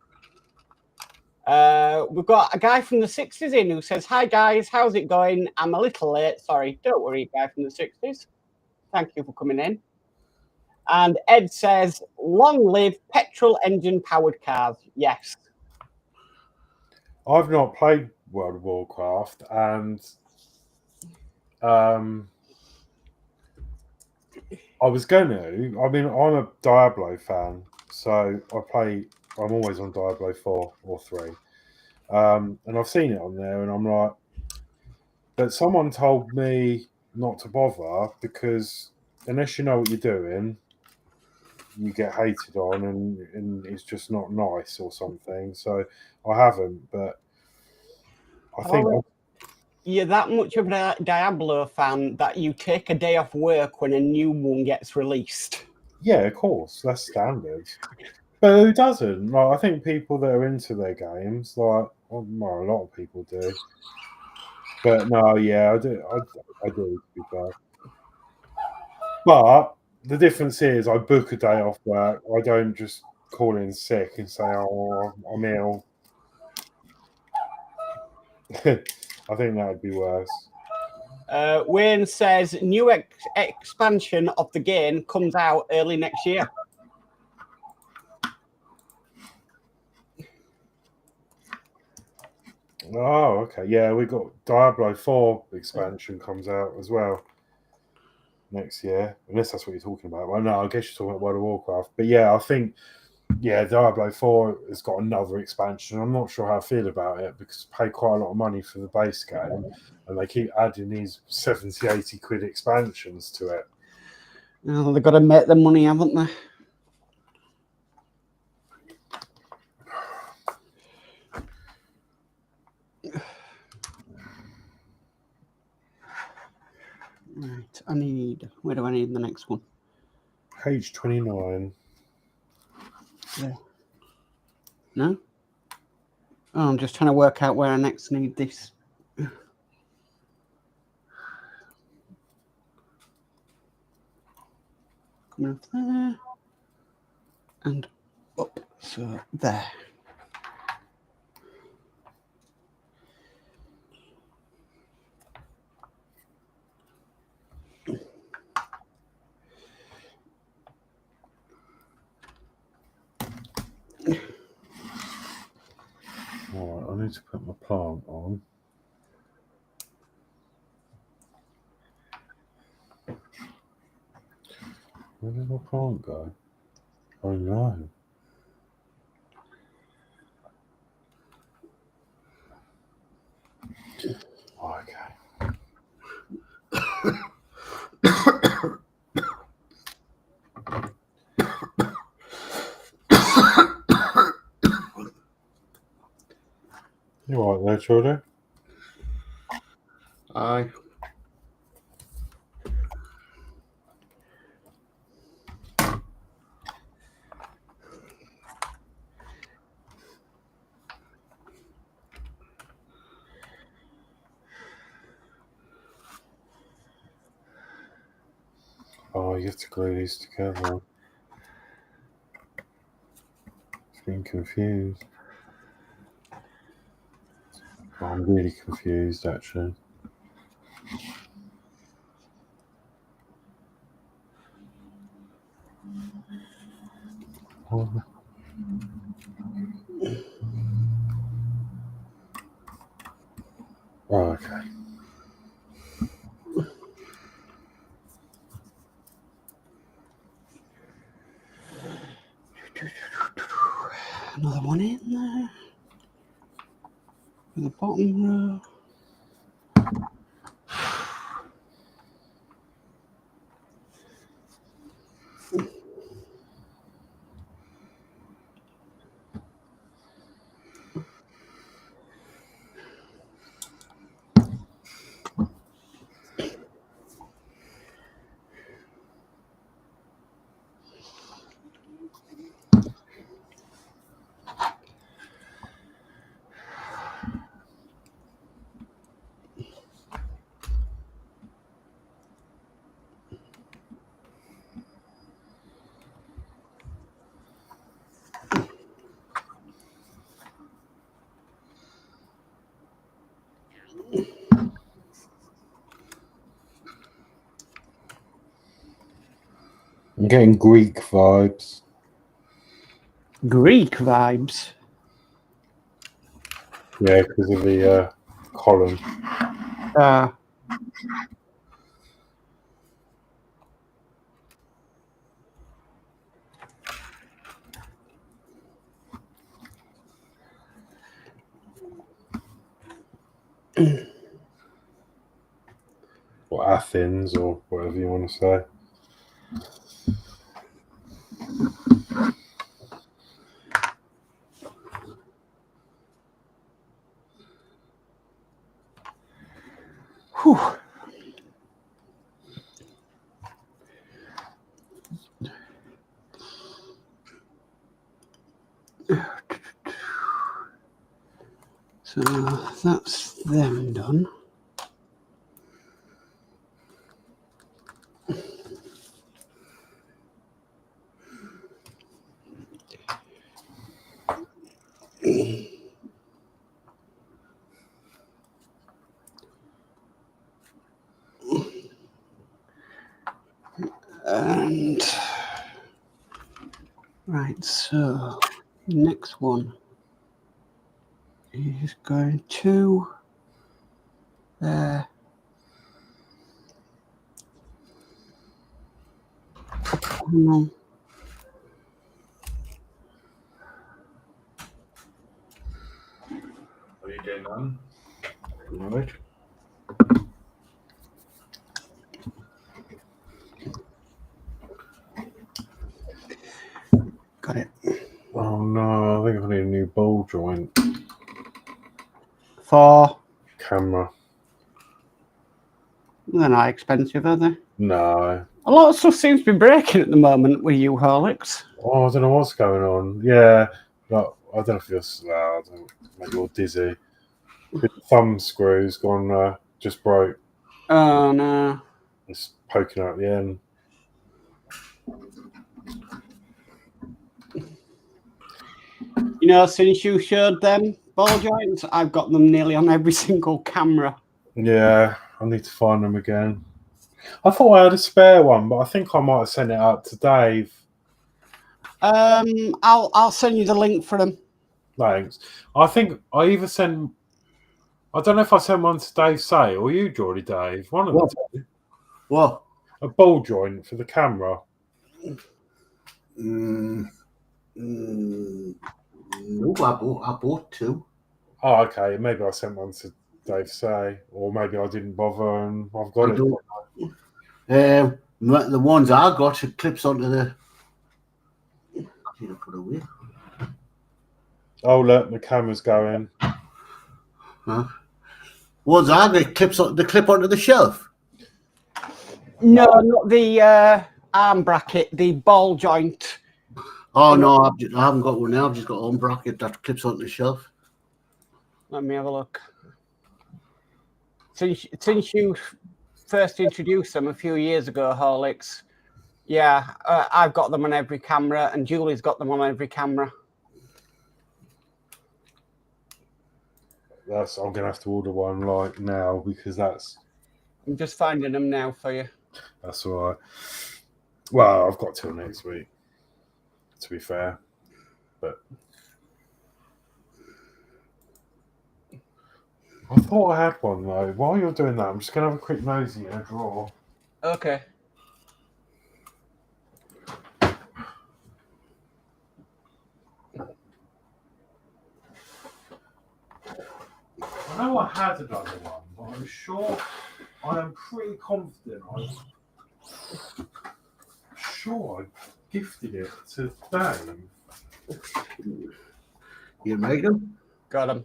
We've got a guy from the 60s in who says, hi guys, how's it going? I'm a little late. Sorry, don't worry, guy from the 60s. Thank you for coming in. And Ed says, long live petrol engine powered cars. Yes. I've not played World of Warcraft, and I was going to. I mean, I'm a Diablo fan, so I'm always on Diablo 4 or 3. And I've seen it on there, and I'm like, but someone told me not to bother because unless you know what you're doing, you get hated on, and it's just not nice or something. So I haven't, but I think. You're that much of a Diablo fan that you take a day off work when a new one gets released. Yeah, of course, that's standard. But who doesn't? Like, I think people that are into their games, like, well, a lot of people do. But no, yeah, I do. I do, to be fair. But the difference is, I book a day off work. I don't just call in sick and say, "Oh, I'm ill." I think that would be worse. Wayne says new expansion of the game comes out early next year. Oh, okay. Yeah, we got Diablo 4 expansion comes out as well next year, unless that's what you're talking about. Well, no, I guess you're talking about World of Warcraft. But yeah, I think, yeah, Diablo 4 has got another expansion. I'm not sure how I feel about it because I pay quite a lot of money for the base game and they keep adding these 70, 80 quid expansions to it. Oh, they've got to make the money, haven't they? Right, where do I need the next one? Page 29. Yeah. No? Oh, I'm just trying to work out where I next need this. Coming up there. And up. So, there. All right, I need to put my plant on. Where did my plant go? Oh no. Okay. You all right there, Geordie? Aye. Oh, you have to glue these together. It's been confused. Oh, I'm really confused, actually. Oh. Oh, okay. Another one in there. In the bottom row. I'm getting Greek vibes. Greek vibes. Yeah, because of the column. Or Athens, or whatever you want to say. Whew. So that's them done. And right, so next one is going to there. Hang on. Are you getting on? All right. Got it. Oh no, I think I need a new ball joint. For Camera. they're not expensive, are they? No. A lot of stuff seems to be breaking at the moment with you, Horlixs. Oh, I don't know what's going on. Yeah, but I don't know if you're maybe you're dizzy. The thumb screw's gone, just broke. Oh no. It's poking out the end. You know, since you showed them ball joints, I've got them nearly on every single camera. Yeah, I need to find them again. I thought I had a spare one, but I think I might have sent it out to Dave. I'll send you the link for them. Thanks. I think I either sent. I don't know if I sent one to Dave Say or you, Geordie Dave. One of the two. What? A ball joint for the camera. No, I bought two. Oh, okay. Maybe I sent one to Dave Say, or maybe I didn't bother and I've got it. The ones I got, it clips onto the. I need to put away. Oh, look, the camera's going. Huh? Ones I got clips on the clip onto the shelf. No, not the arm bracket, the ball joint. Oh no, I haven't got one now. I've just got one bracket that clips onto the shelf. Let me have a look. Since you first introduced them a few years ago, Horlixs, yeah, I've got them on every camera, and Julie's got them on every camera. I'm gonna have to order one like now because that's. I'm just finding them now for you. That's all right. Well, I've got till next week, to be fair, but I thought I had one though. While you're doing that, I'm just gonna have a quick nosy in a drawer. Okay. I know I had another one, but I'm sure. I am pretty confident. I'm sure I gifted it to Dave. You made them? Got them.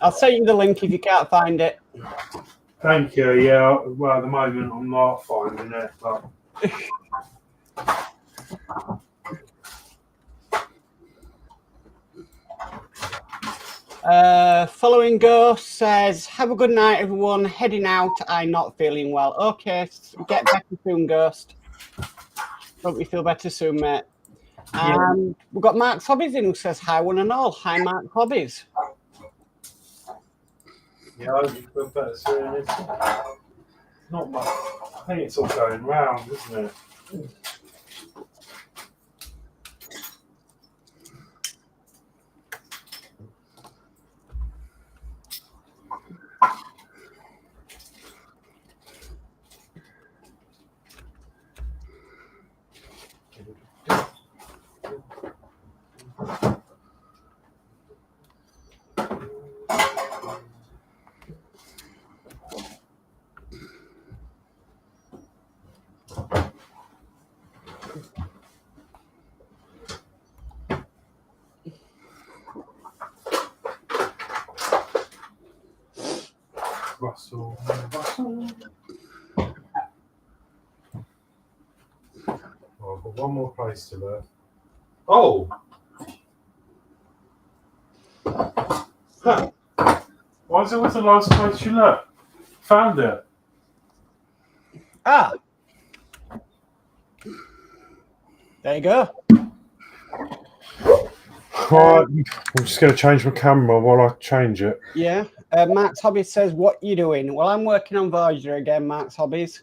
I'll send you the link if you can't find it. Thank you. Yeah. Well, at the moment I'm not finding it, but. Following Ghost says, have a good night, everyone. Heading out. I'm not feeling well. Okay, get better soon, Ghost. Hope you feel better soon, mate. And we've got Mark's Hobbies in who says, hi, one and all. Hi, Mark's Hobbies. Yeah, I hope you feel better soon. It's not much. I think it's all going round, isn't it? Russell. Oh, I've got one more place to look. Oh! Huh. Why is it always the last place you look? Found it. Ah. There you go. Right, I'm just going to change my camera while I change it. Yeah. Mark's Hobbies says, what you doing? Well, I'm working on Voyager again, Mark's Hobbies.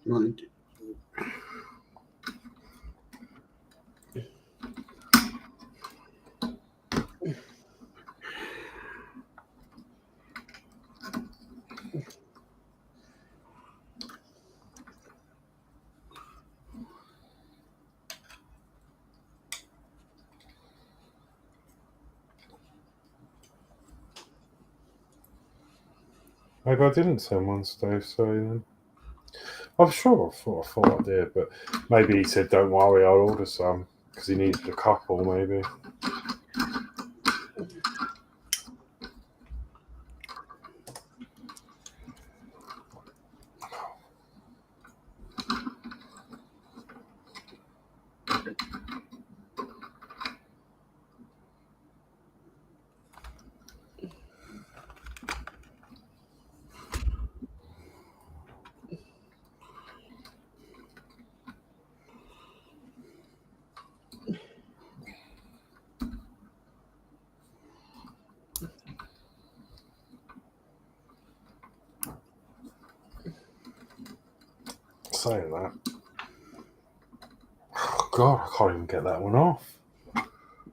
Right. Maybe I didn't send one, Steve, so then. I'm sure I thought I did, but maybe he said, don't worry, I'll order some, because he needed a couple, maybe. Saying that. Oh, God, I can't even get that one off.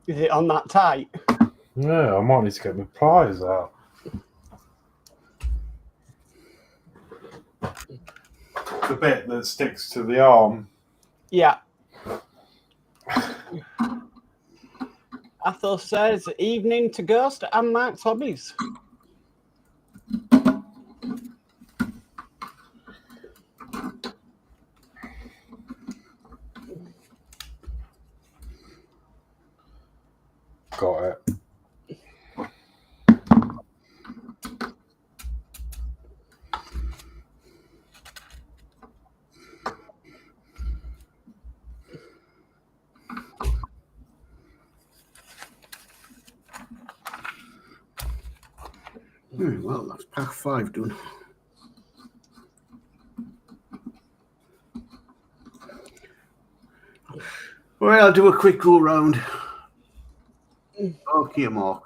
Is it on that tight? Yeah, I might need to get my pliers out. The bit that sticks to the arm. Yeah. Athos says, evening to Ghost and Mark's Hobbies. Got it. Well, that's pack 5 done. Well, I'll do a quick go round. Okay, Mark.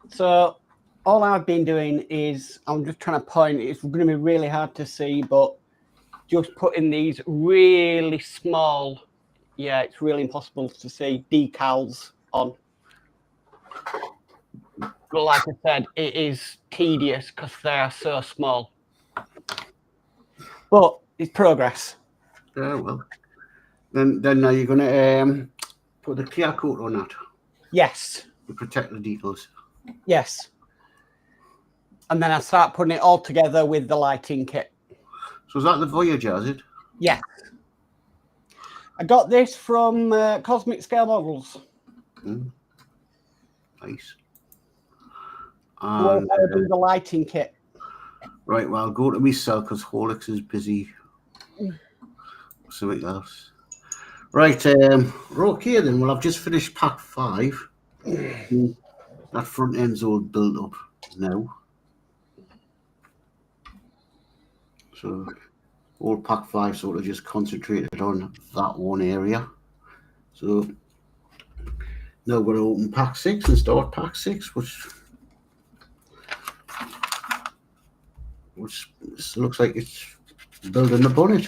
So all I've been doing is, I'm just trying to point, it's going to be really hard to see, but just putting these really small, yeah, it's really impossible to see, decals on. But like I said, it is tedious because they are so small. But it's progress. Yeah, well. Then are you going to put the clear coat on that Yes. to protect the details? Yes. And then I start putting it all together with the lighting kit. So is that the Voyager, is it? Yeah. I got this from Cosmic Scale Models. Nice. Well, And, I'll do the lighting kit. right, well, I'll go to myself because Horlixs is busy. Something else. Right, we're okay then. Well, I've just finished pack 5. That front end's all built up now. So all pack 5 sort of just concentrated on that one area. So now we're going to open pack 6 and start pack 6, which looks like it's building the bonnet.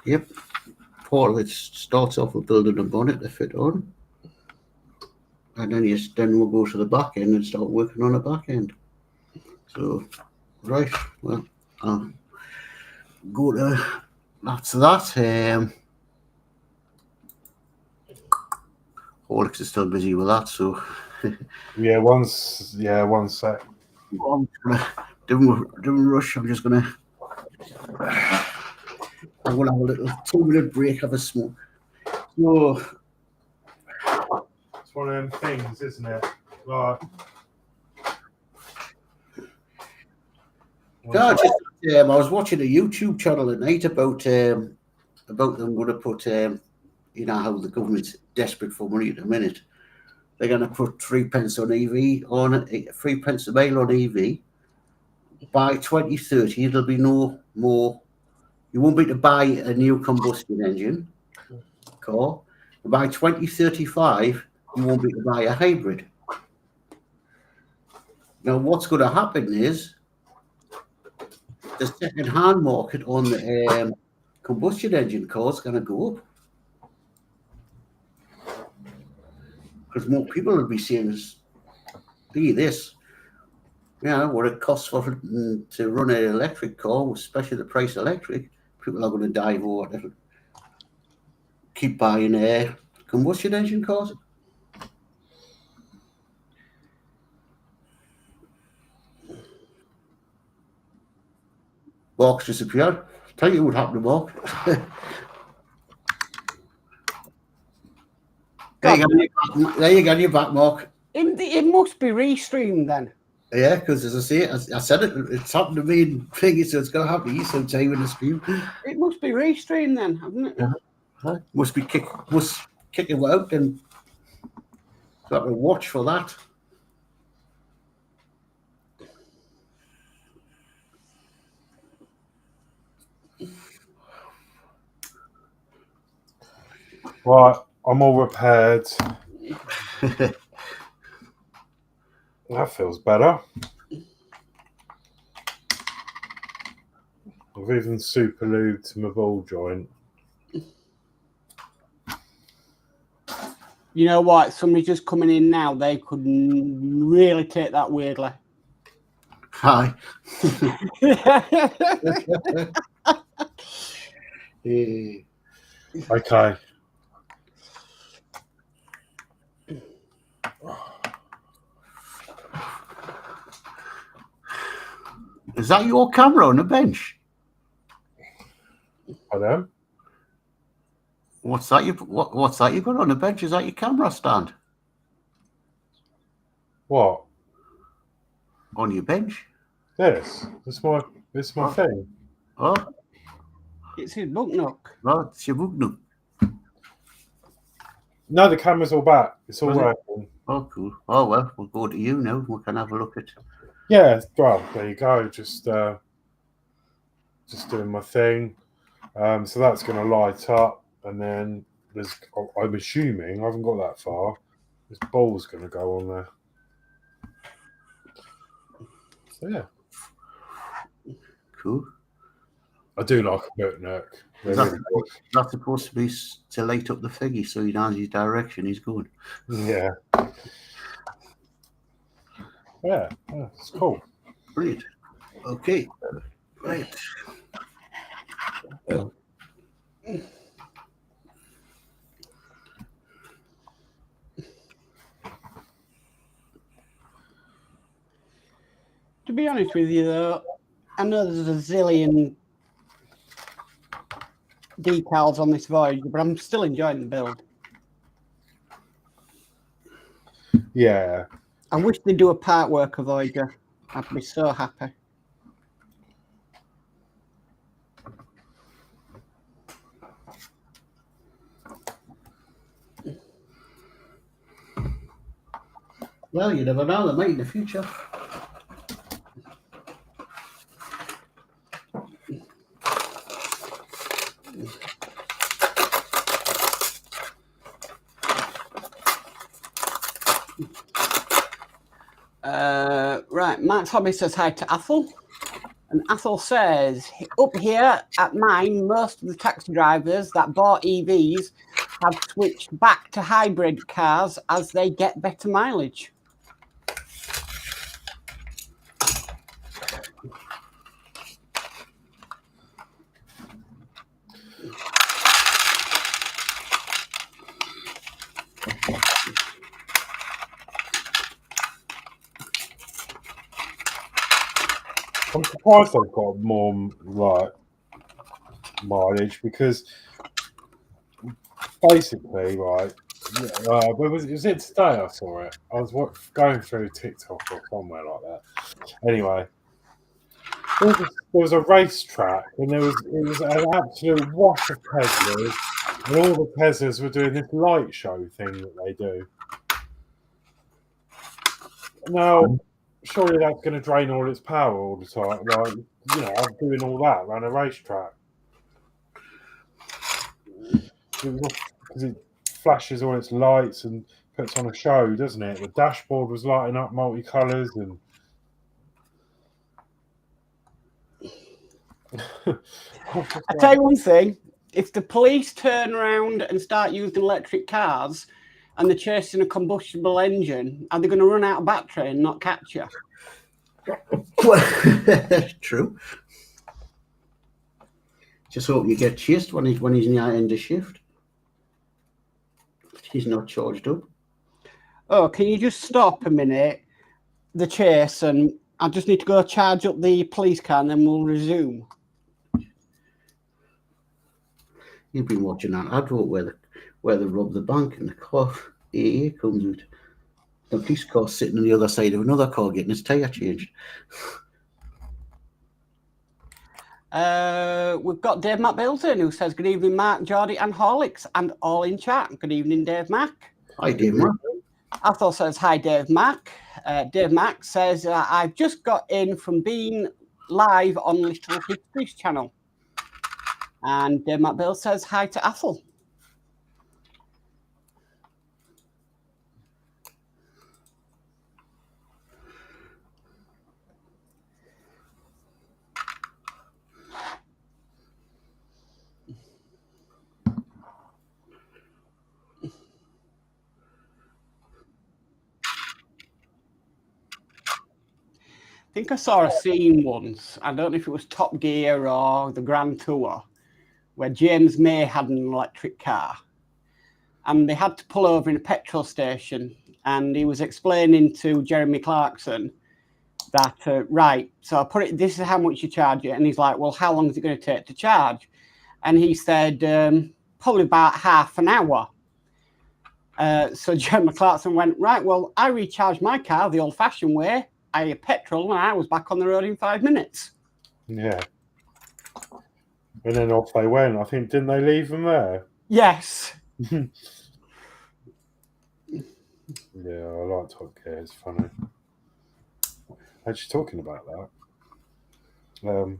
Yep, part of it starts off with building a bonnet to fit on, and then we'll go to the back end and start working on the back end. So, right, well, I'll go to that's that. Horlixs is still busy with that, so Yeah, one sec. I'm gonna don't rush. I'm gonna have a little 2-minute break, have a smoke. So It's one of them things, isn't it? Like, I was watching a YouTube channel at night about them going to put you know how the government's desperate for money at the minute. They're going to put 3 pence on EV on 3 pence a mile on EV. By 2030, there'll be no more. You won't be able to buy a new combustion engine car. By 2035, you won't be able to buy a hybrid. Now, what's going to happen is the second-hand market on the combustion engine cars is going to go up. Because more people will be seeing this, what it costs to run an electric car, especially the price of electric. People are going to dive over it. Keep buying combustion engine cars. Mark's disappeared. Tell you what happened to Mark. There you go, you're back, Mark. It must be restreamed then. Yeah, because as I say, I said it's happened to me in thingy, so it's going to happen to you sometime in the stream. It must be restreamed then, hasn't it? Yeah. Must kick it out and got to watch for that. right, I'm all repaired. That feels better. I've even super lubed my ball joint. You know what? Somebody just coming in now, they could really take that weirdly. Hi. Okay. Is that your camera on the bench? Hello? What's that you got on the bench? Is that your camera stand? What? On your bench? This is my thing. Oh, It's his book nook. no, it's your book nook. No, the camera's all back. It's all Was it? working. Oh, cool. Oh, well, we'll go to you now. We can have a look at. Yeah, well, there you go. Just doing my thing. So that's going to light up, and then I'm assuming I haven't got that far. This ball's going to go on there. So yeah, Cool. I do like a boot nook. That's supposed to be to light up the figgy, so he knows his direction he's going. Yeah. Yeah, it's cool. Brilliant. Okay. Right. To be honest with you, though, I know there's a zillion decals on this Voyager, but I'm still enjoying the build. Yeah. I wish they'd do a Partwork Voyager. I'd be so happy. Well, you never know, they might in the future. Right, Max Hobby says hi to Athel. And Athel says, up here at mine, most of the taxi drivers that bought EVs have switched back to hybrid cars as they get better mileage. I'm surprised they've got more like mileage because basically, right. Was it today I saw it? I was going through TikTok or somewhere like that. Anyway, there was a racetrack and it was an absolute wash of Teslas, and all the Teslas were doing this light show thing that they do. Now, surely that's going to drain all its power all the time. Like, you know, I'm doing all that around a racetrack. Because it flashes all its lights and puts on a show, doesn't it? The dashboard was lighting up multicolours and. I tell you one thing: if the police turn around and start using electric cars, and they're chasing a combustible engine, are they going to run out of battery and not catch you? True. Just hope you get chased when he's in the end of shift. He's not charged up. Oh, can you just stop a minute, the chase, and I just need to go charge up the police car and then we'll resume. You've been watching that advert where they rob the bank and the car AA comes out. The police car sitting on the other side of another car getting his tyre changed. We've got Dave Mac Builds in who says, good evening, Mark, Geordie and Horlixs, and all in chat. Good evening, Dave Mac. Hi, Dave Mac. Athel says, hi, Dave Mac. Dave Mac says, I've just got in from being live on Little History's channel. And Dave Mac Builds says, hi to Athel. I think I saw a scene once, I don't know if it was Top Gear or the Grand Tour, where James May had an electric car and they had to pull over in a petrol station, and he was explaining to Jeremy Clarkson that, right, so I put it, this is how much you charge it. And he's like, well, how long is it going to take to charge? And he said, probably about half an hour. So Jeremy Clarkson went, right, well, I recharged my car the old-fashioned way. I had petrol and I was back on the road in 5 minutes. Yeah. And then off they went. I think, didn't they leave them there? Yes. Yeah, I like Top Gear. It's funny. Actually, talking about that,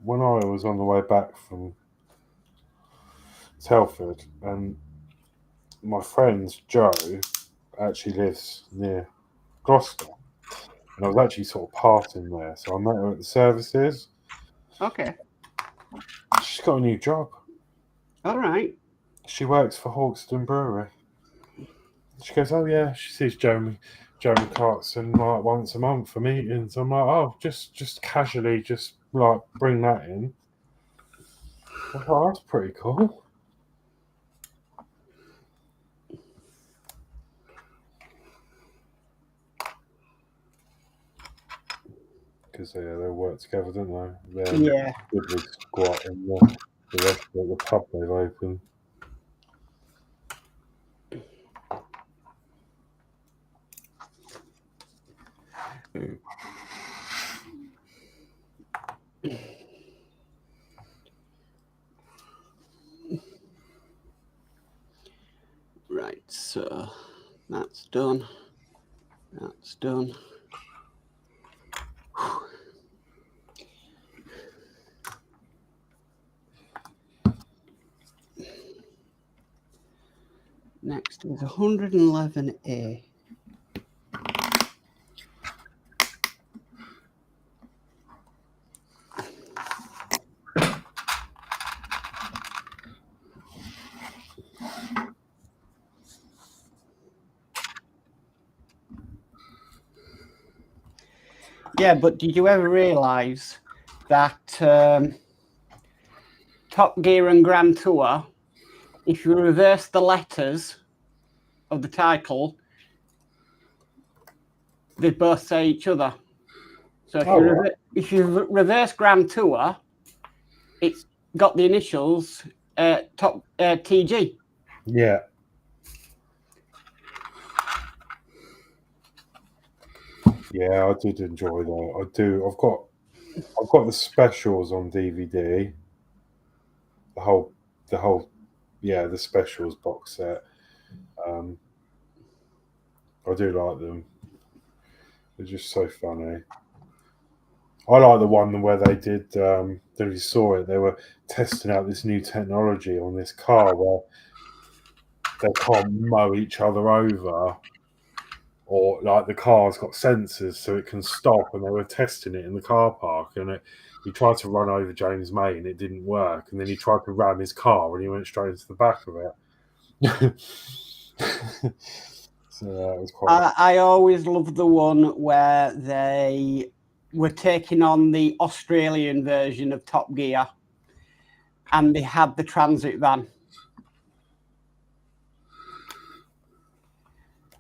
when I was on the way back from Telford, and my friend Joe actually lives near Gloucester, and I was actually sort of passing there, so I met her at the services. Okay. She's got a new job. All right. She works for Horlixs Brewery. She goes, oh yeah, she sees Jeremy Clarkson like once a month for meetings. I'm like, oh, just casually, just like bring that in. I thought, that's pretty cool. because they work together, don't they? They're Yeah. good with squat and the rest of the pub they've opened. Right, so that's done. That's done. Next is 111A. Yeah, but did you ever realise that Top Gear and Grand Tour, if you reverse the letters of the title, they both say each other. So if you reverse Grand Tour, it's got the initials Top TG. Yeah. Yeah, I did enjoy that. I do. I've got the specials on DVD. The whole, the specials box set. I do like them. They're just so funny. I like the one where they did. If you saw it, they were testing out this new technology on this car where they can't mow each other over, or like the car's got sensors so it can stop. And they were testing it in the car park, and he tried to run over James May and it didn't work. And then he tried to ram his car and he went straight into the back of it. So that was quite. I always love the one where they were taking on the Australian version of Top Gear, and they had the transit van.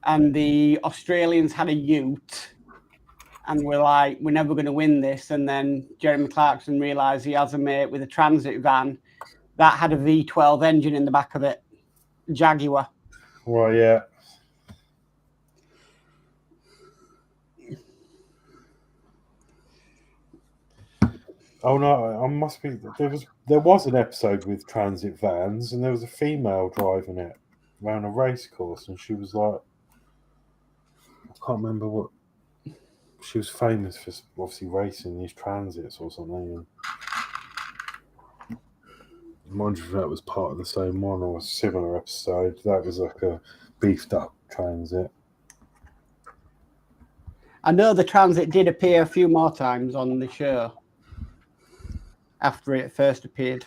And the Australians had a ute, and we're like, we're never going to win this. And then Jeremy Clarkson realised he has a mate with a transit van that had a V12 engine in the back of it, Jaguar. Well, yeah. Oh no! I must be. There was an episode with transit vans, and there was a female driving it around a race course, and she was like, I can't remember what. She was famous for obviously racing these transits or something. And I wonder if that was part of the same one or a similar episode. That was like a beefed up transit. I know the transit did appear a few more times on the show after it first appeared.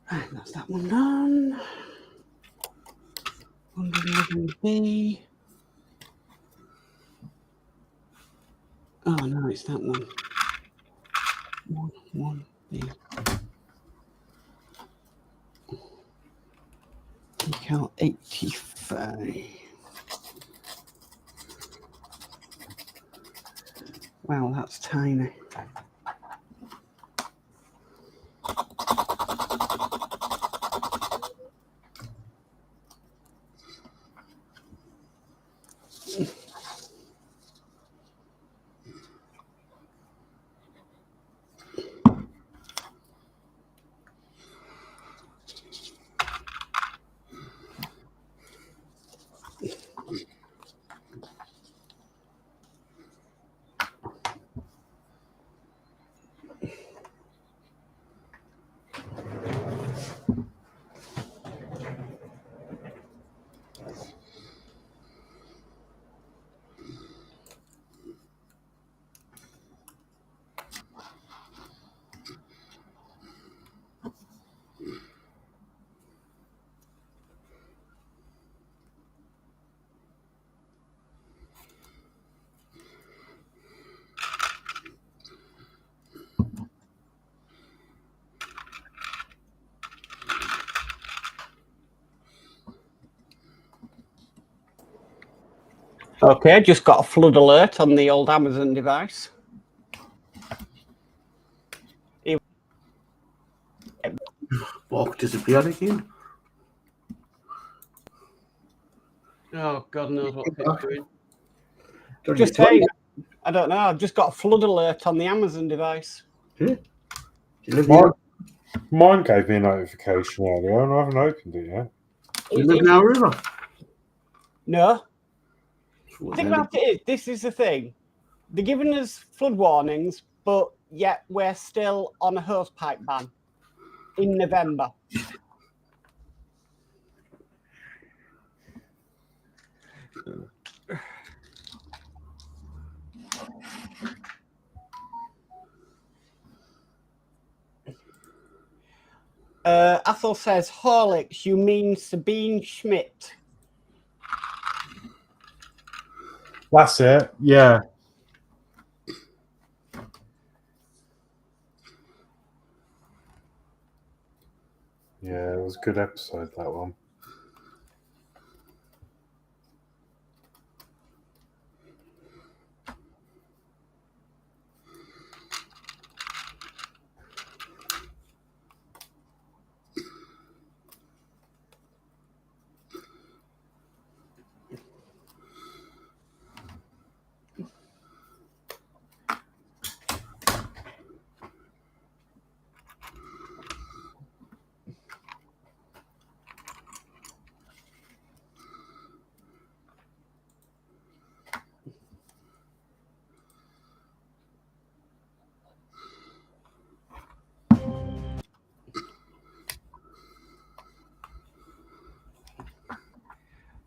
Right, that's that one done. 111B. Oh no, it's that one. 1B. Decal 85. Wow, that's tiny. Okay, just got a flood alert on the old Amazon device. Walk disappeared again. Oh, God knows what it's doing. Don't Just you tell saying, me? I don't know. I've just got a flood alert on the Amazon device. Yeah. Do you live near, Mine gave me a notification earlier, and I haven't opened it yet. do you live near a river? No. So Think then- about it. This is the thing. They're giving us flood warnings, but yet we're still on a hosepipe ban in November. Athel says, Horlixs, you mean Sabine Schmidt? That's it. Yeah. Yeah, it was a good episode, that one.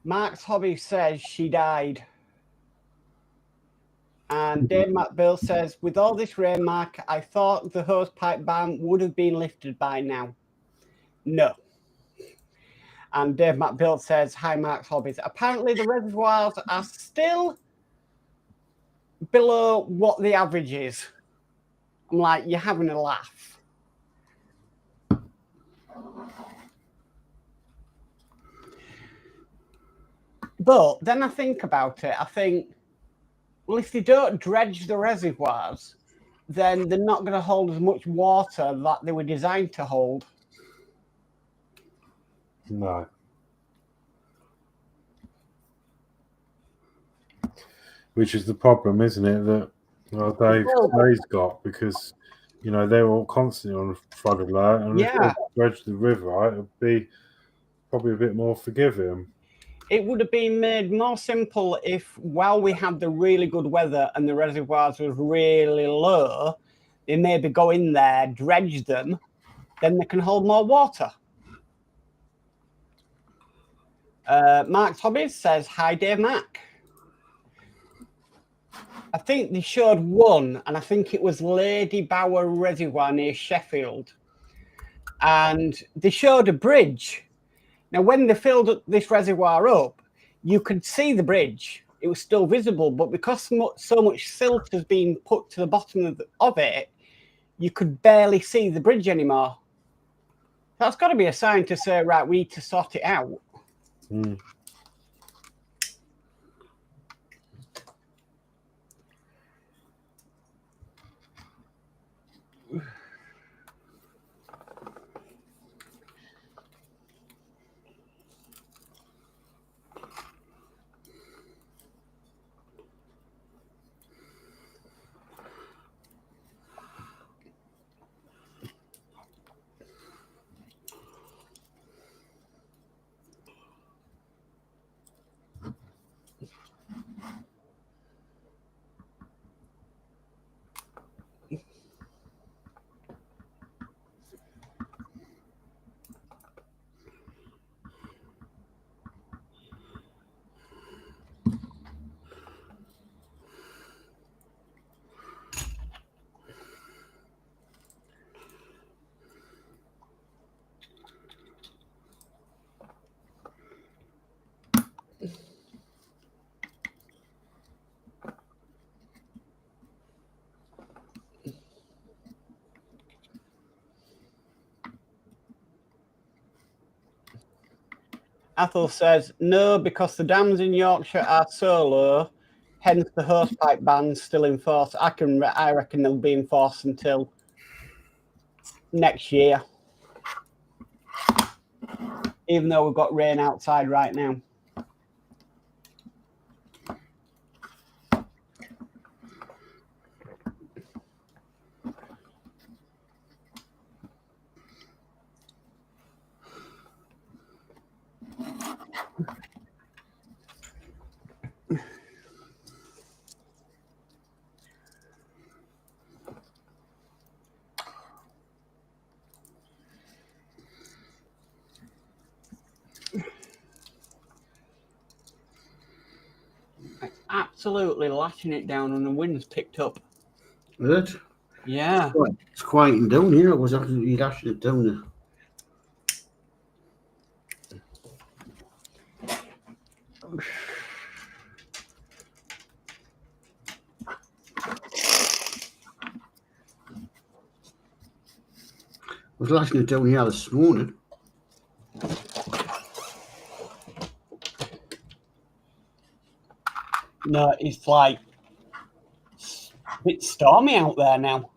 Mark's hobby says she died. And Dave McBill says, with all this rain, Mark, I thought the hosepipe ban would have been lifted by now. No. And Dave McBill says, hi, Mark's hobbies. Apparently the reservoirs are still below what the average is. I'm like, you're having a laugh. But then I think about it. I think, well, if they don't dredge the reservoirs, then they're not going to hold as much water that they were designed to hold. No. Which is the problem, isn't it? That Dave's got, because they're all constantly on a flood alert, and if they dredge the river, right, it'd be probably a bit more forgiving. It would have been made more simple if, while we had the really good weather and the reservoirs was really low, they maybe go in there, dredge them, then they can hold more water. Mark's Hobbies says, hi, Dave Mac. I think they showed one, and I think it was Lady Bower Reservoir near Sheffield. And they showed a bridge. Now, when they filled this reservoir up, you could see the bridge. It was still visible, but because so much silt has been put to the bottom of it, you could barely see the bridge anymore. That's got to be a sign to say, right, we need to sort it out. Mm. Athol says, no, because the dams in Yorkshire are so low, hence the hosepipe ban's still in force. I reckon they'll be in force until next year, even though we've got rain outside right now. Absolutely lashing it down, and the wind's picked up. Good. Yeah. It's quieting down here. It was actually lashing it down there. I was lashing it down here this morning. No, it's like a bit stormy out there now.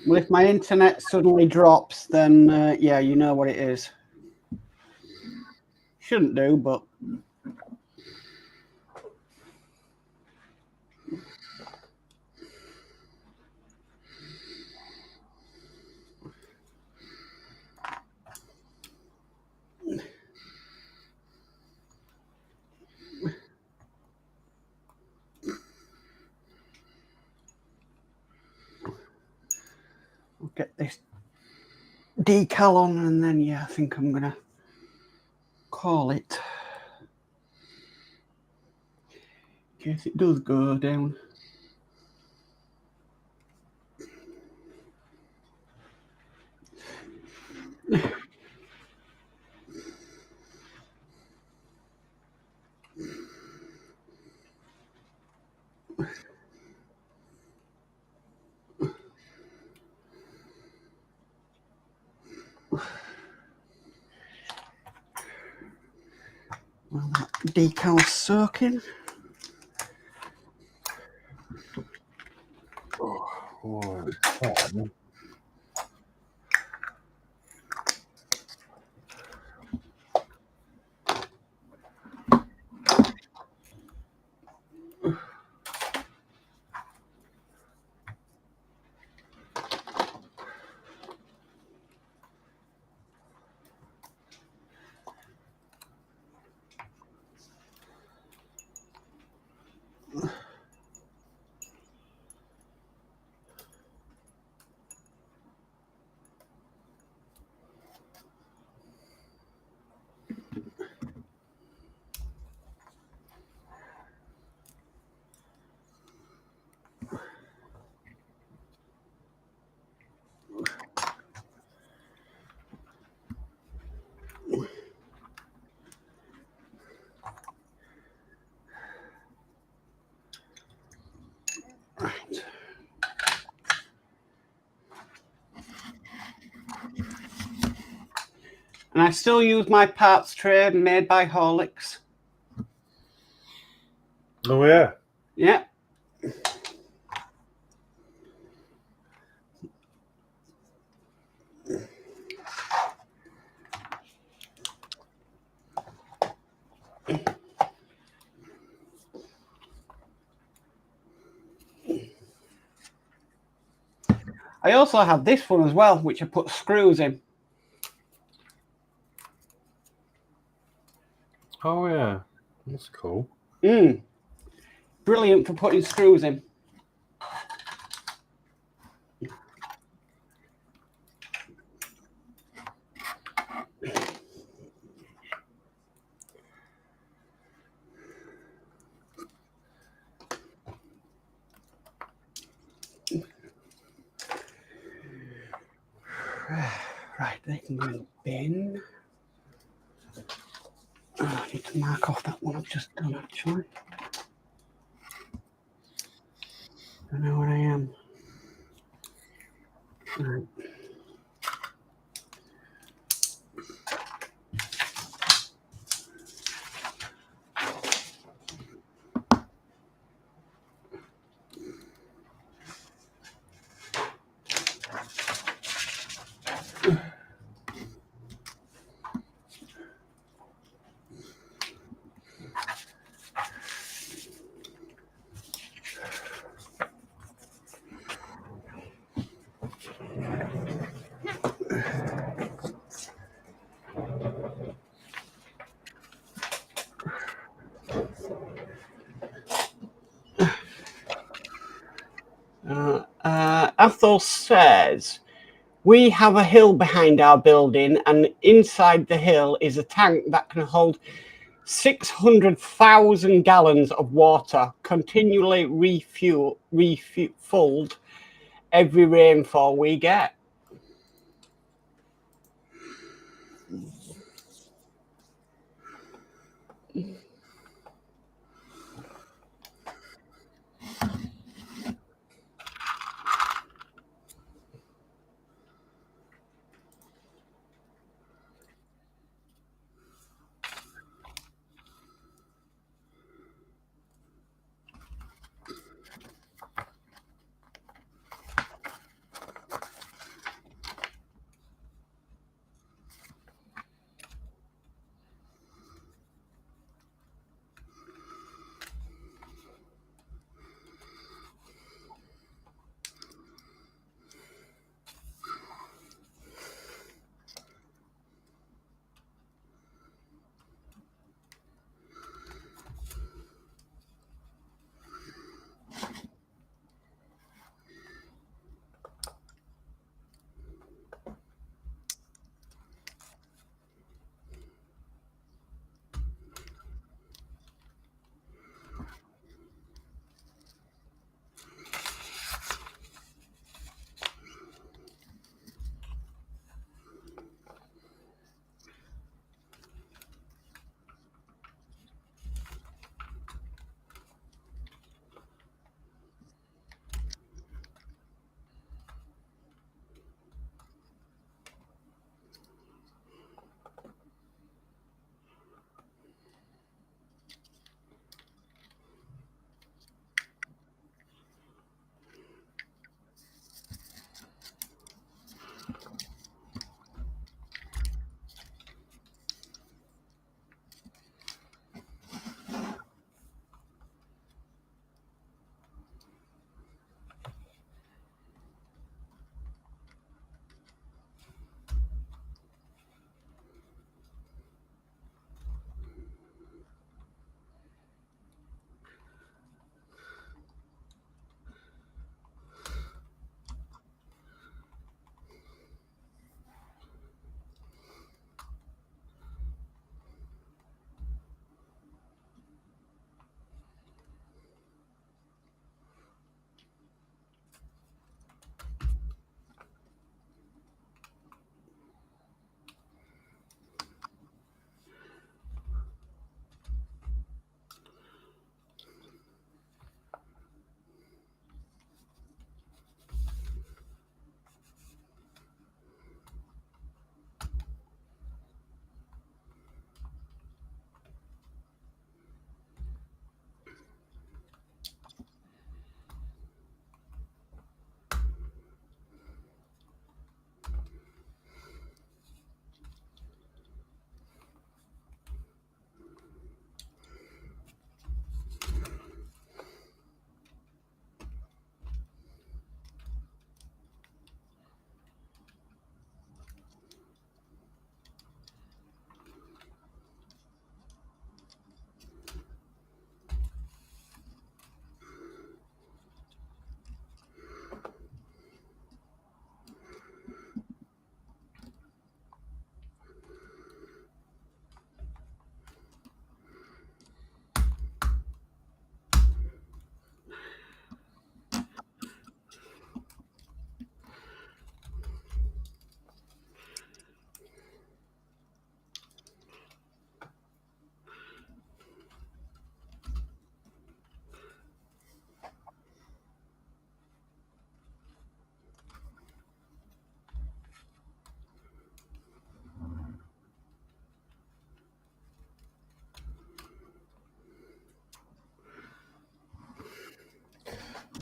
Well, if my internet suddenly drops, then yeah, you know what it is. Shouldn't do, but I'll get this decal on, and then yeah, I think I'm gonna call it in case it does go down. Well, that decal's soaking. Right. And I still use my parts tray made by Horlixs. Oh, yeah. Yeah. I also have this one as well, which I put screws in. Oh yeah, that's cool. Brilliant for putting screws in. Right, they can go in the bin. Oh, I need to mark off that one I've just done, actually. I know where I am. Right. Athos says, we have a hill behind our building, and inside the hill is a tank that can hold 600,000 gallons of water, continually refilled every rainfall we get.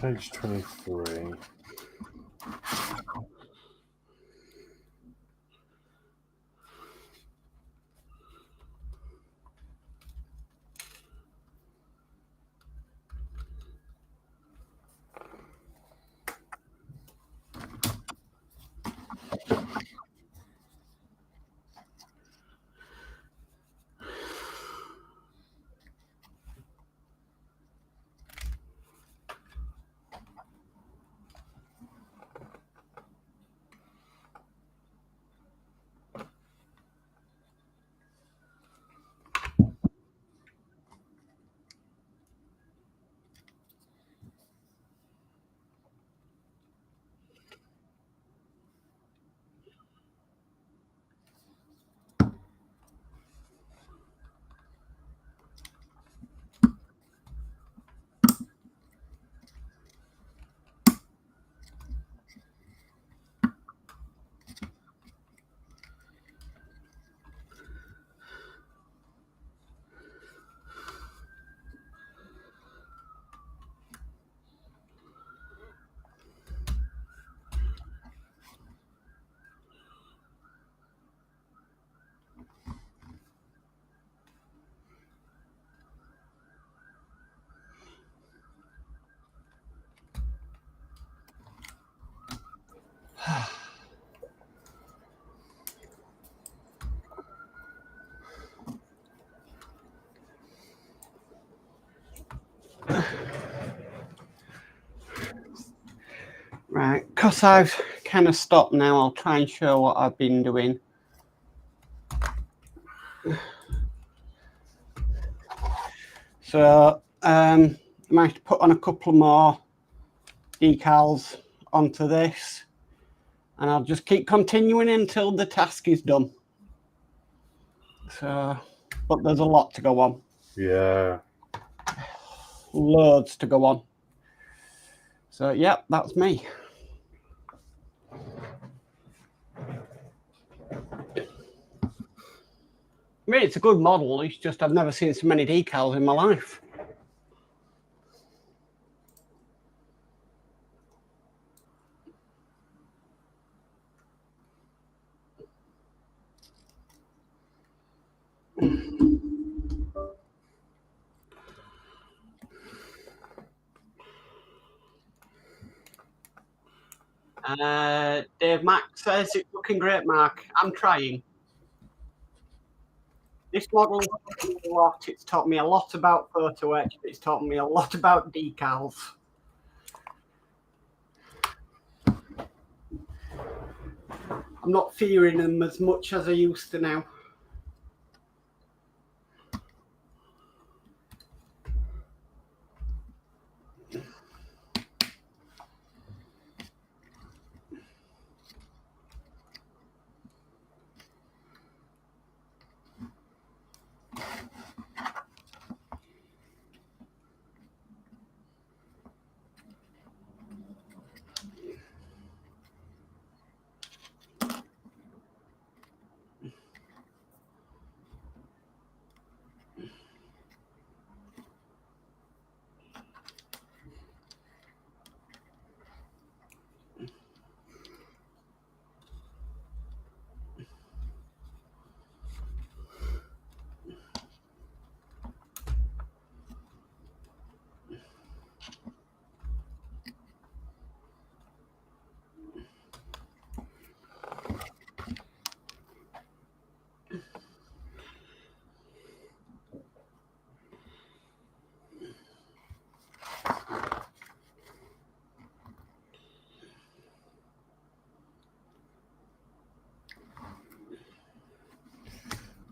Page 23. Right, because I've kind of stopped now, I'll try and show what I've been doing. So, I might put on a couple more decals onto this, and I'll just keep continuing until the task is done. So, but there's a lot to go on. Yeah. Loads to go on. So, yeah, that's me. I mean, it's a good model. It's just I've never seen so many decals in my life. Dave Mack says it's looking great, Mark. I'm trying. This model has taught me a lot. It's taught me a lot about photo etch. It's taught me a lot about decals. I'm not fearing them as much as I used to now.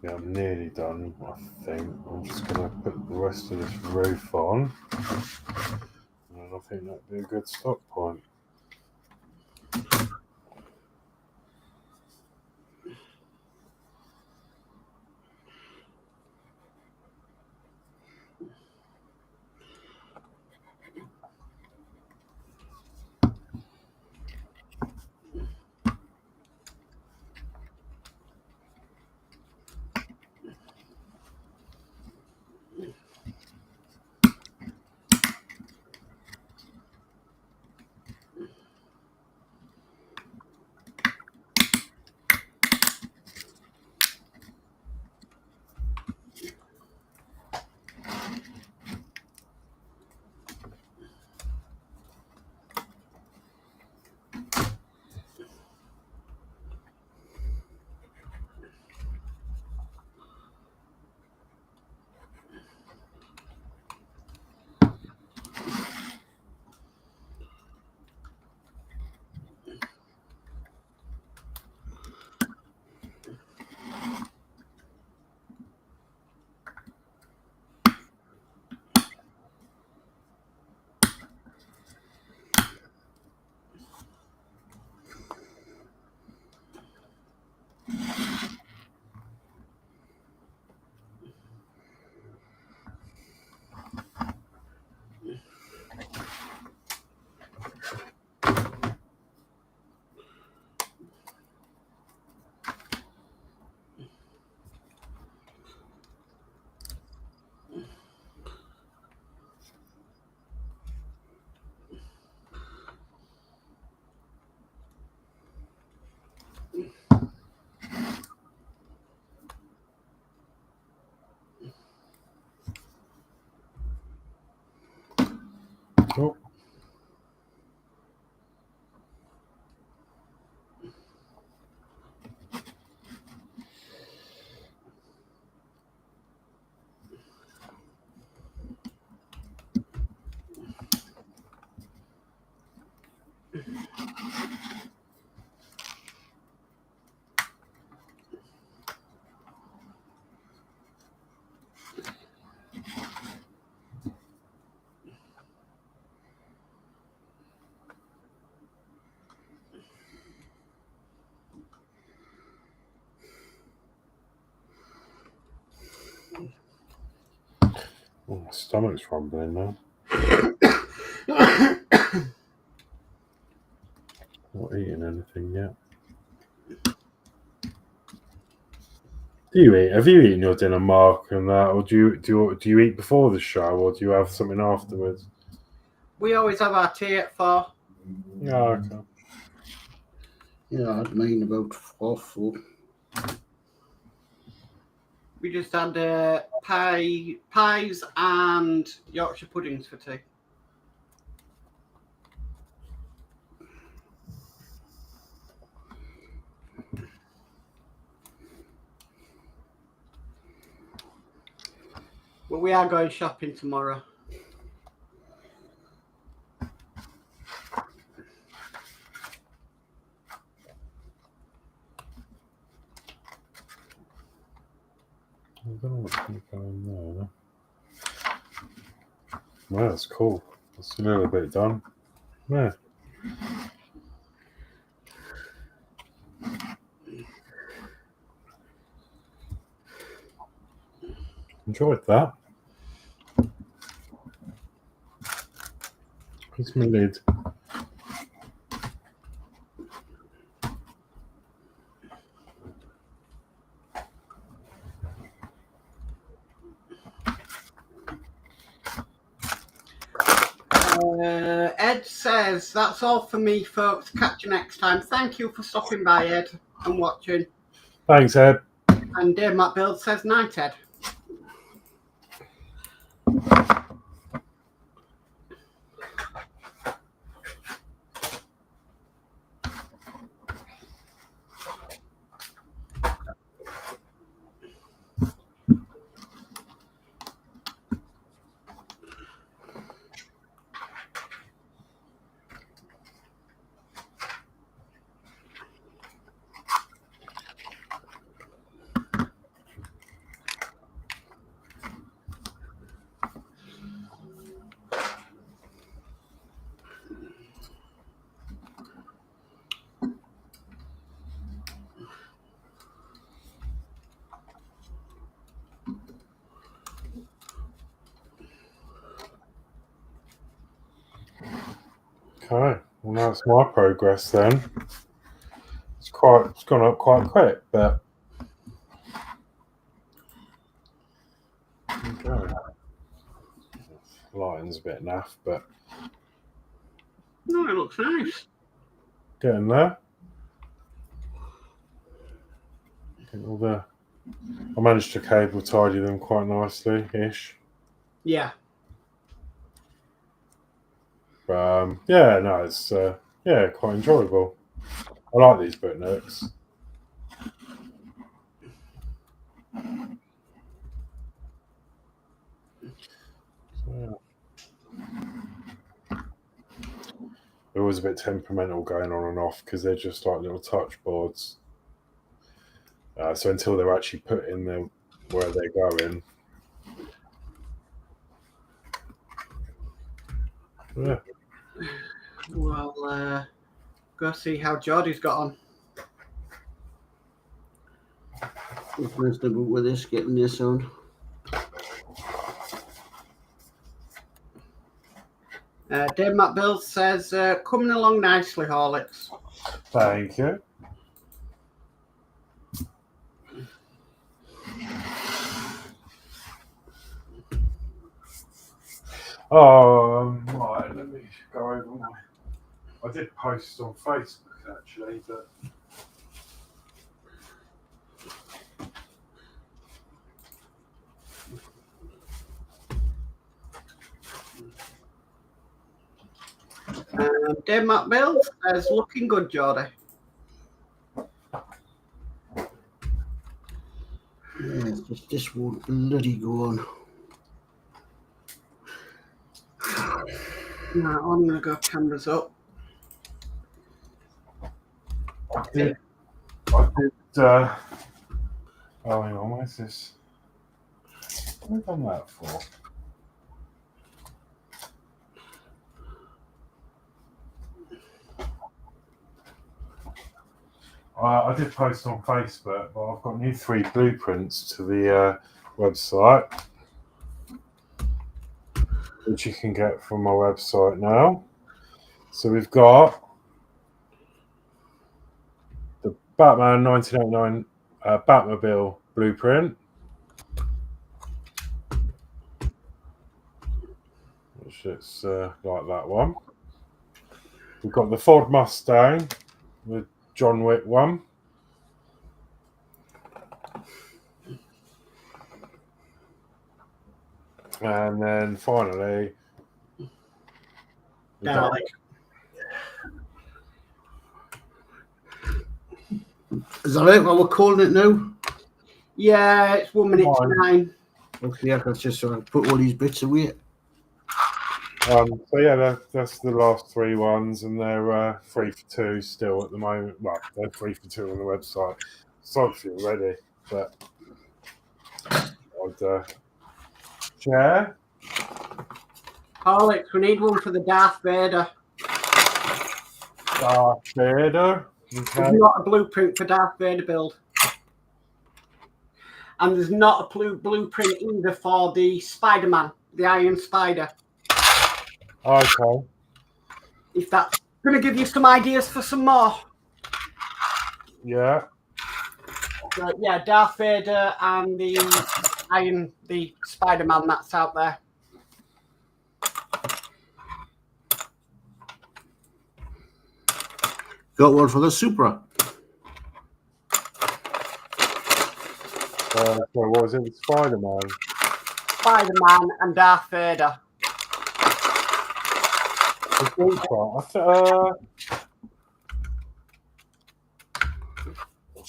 Yeah, I'm nearly done, I think. I'm just going to put the rest of this roof on. And I think that'd be a good stop point. Oh, my stomach's rumbling now. Not eating anything yet. Do you eat? Have you eaten your dinner, Mark, and that, or do you eat before the show, or do you have something afterwards? We always have our tea at 4. Yeah, okay. Yeah, I had mine about 4. We just had pies and Yorkshire puddings for tea. But we are going shopping tomorrow. I don't know what's going to go in there. Well, that's cool. That's a little bit done. Yeah. Enjoyed that. Where's my lid? Ed says, that's all for me, folks. Catch you next time. Thank you for stopping by, Ed, and watching. Thanks, Ed. And Danno Builds says, night, Ed. Okay, well that's my progress then. It's gone up quite quick, but okay. Lighting's a bit naff, but No, it looks nice. getting there. Getting all the. I managed to cable tidy them quite nicely-ish. Yeah. Yeah, no, it's quite enjoyable. I like these boot nooks. So, they're always a bit temperamental going on and off because they're just like little touch boards. So until they're actually put in the where they're going. Yeah. Well, go see how Geordie's got on. What's messed about with this, getting this on? Danno Builds says, coming along nicely, Horlixs. Thank you. Right, let me go over my. I did post on Facebook actually, but. Danno Builds says, looking good, Geordie. Yeah, this won't bloody go on. Right, I'm going to go cameras up. I did. Oh, hang on, where's this? What have I done that for? I did post on Facebook, but I've got new 3 blueprints to the website. which you can get from my website now. So we've got the Batman 1989 Batmobile blueprint, which looks like that one. We've got the Ford Mustang with John Wick one. And then finally, Dalek. Is that it? What we're calling it now? Yeah, it's 1 minute to 9. Okay, I can just sort of put all these bits away. So yeah, that's the last 3 ones, and they're 3 for 2 still at the moment. Well, they're 3 for 2 on the website. Sold for you already, but I'd share. Horlicks, we need one for the Darth Vader. Darth Vader. Okay. There's not a blueprint for Darth Vader build. And there's not a blueprint either for the Spider-Man, the Iron Spider. Okay. If that's going to give you some ideas for some more. Yeah. But yeah, Darth Vader and the Spider-Man that's out there. Got one for the Supra. So what was it? Spider-Man. Spider-Man and Darth Vader. Do you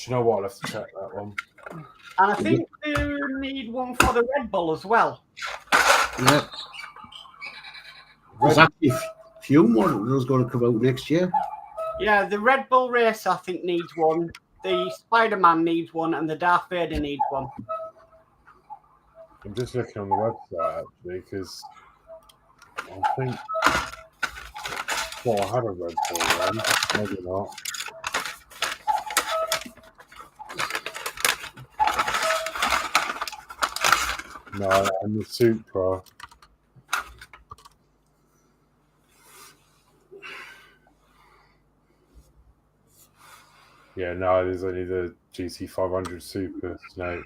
know what? I'll have to check that one. And I think you need one for the Red Bull as well. Yeah. There's actually a few more of those going to come out next year. Yeah, the Red Bull race I think needs one. The Spider-Man needs one, and the Darth Vader needs one. I'm just looking on the website actually because I think. Well, I had a Red Bull one. Maybe not. No, and the Supra. Yeah, no, there's only the GT500 Super Snake.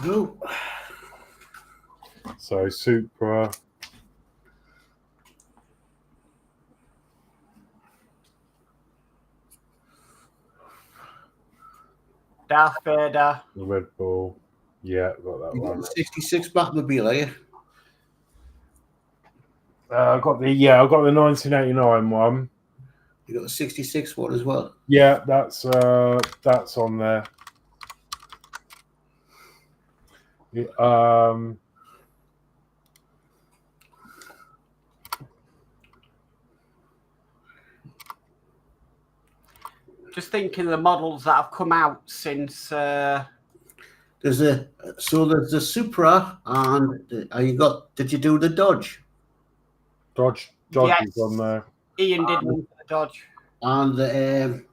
Go. So Supra. Darth Vader. The Red Bull. Yeah, got that You got one. the 66 Batmobile, are you? I've got the 1989 one. You got the 66 one as well. Yeah, that's on there. Yeah, Just thinking of the models that have come out since. There's the Supra, and did you do the Dodge? Dodge Yes. is on there. Ian did one for the Dodge. And the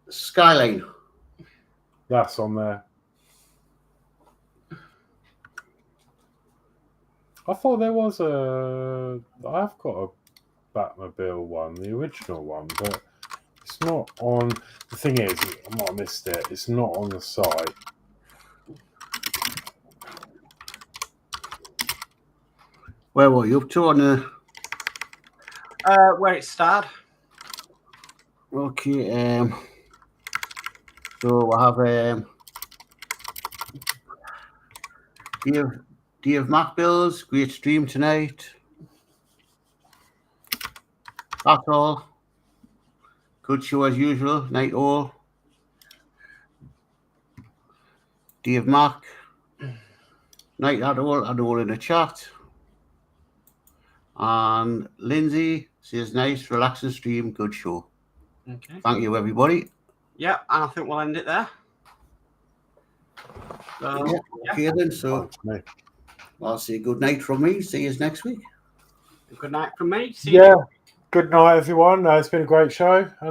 Skyline. That's on there. I thought there was I've got a Batmobile one, the original one, but it's not on. The thing is, I might have missed it. It's not on the site. Where were you up to on the? Where it started. Okay. So I have Dave Mac Builds, great stream tonight. That's all. Good show as usual. Night all. Dave Mac. Night at all in the chat. And Lindsey says nice, relaxing stream, good show. Okay. Thank you, everybody. Yeah, and I think we'll end it there. So, Yeah, okay then. So I'll say good night from me. See you next week. good night from me. See Yeah. Good night, everyone. It's been a great show. And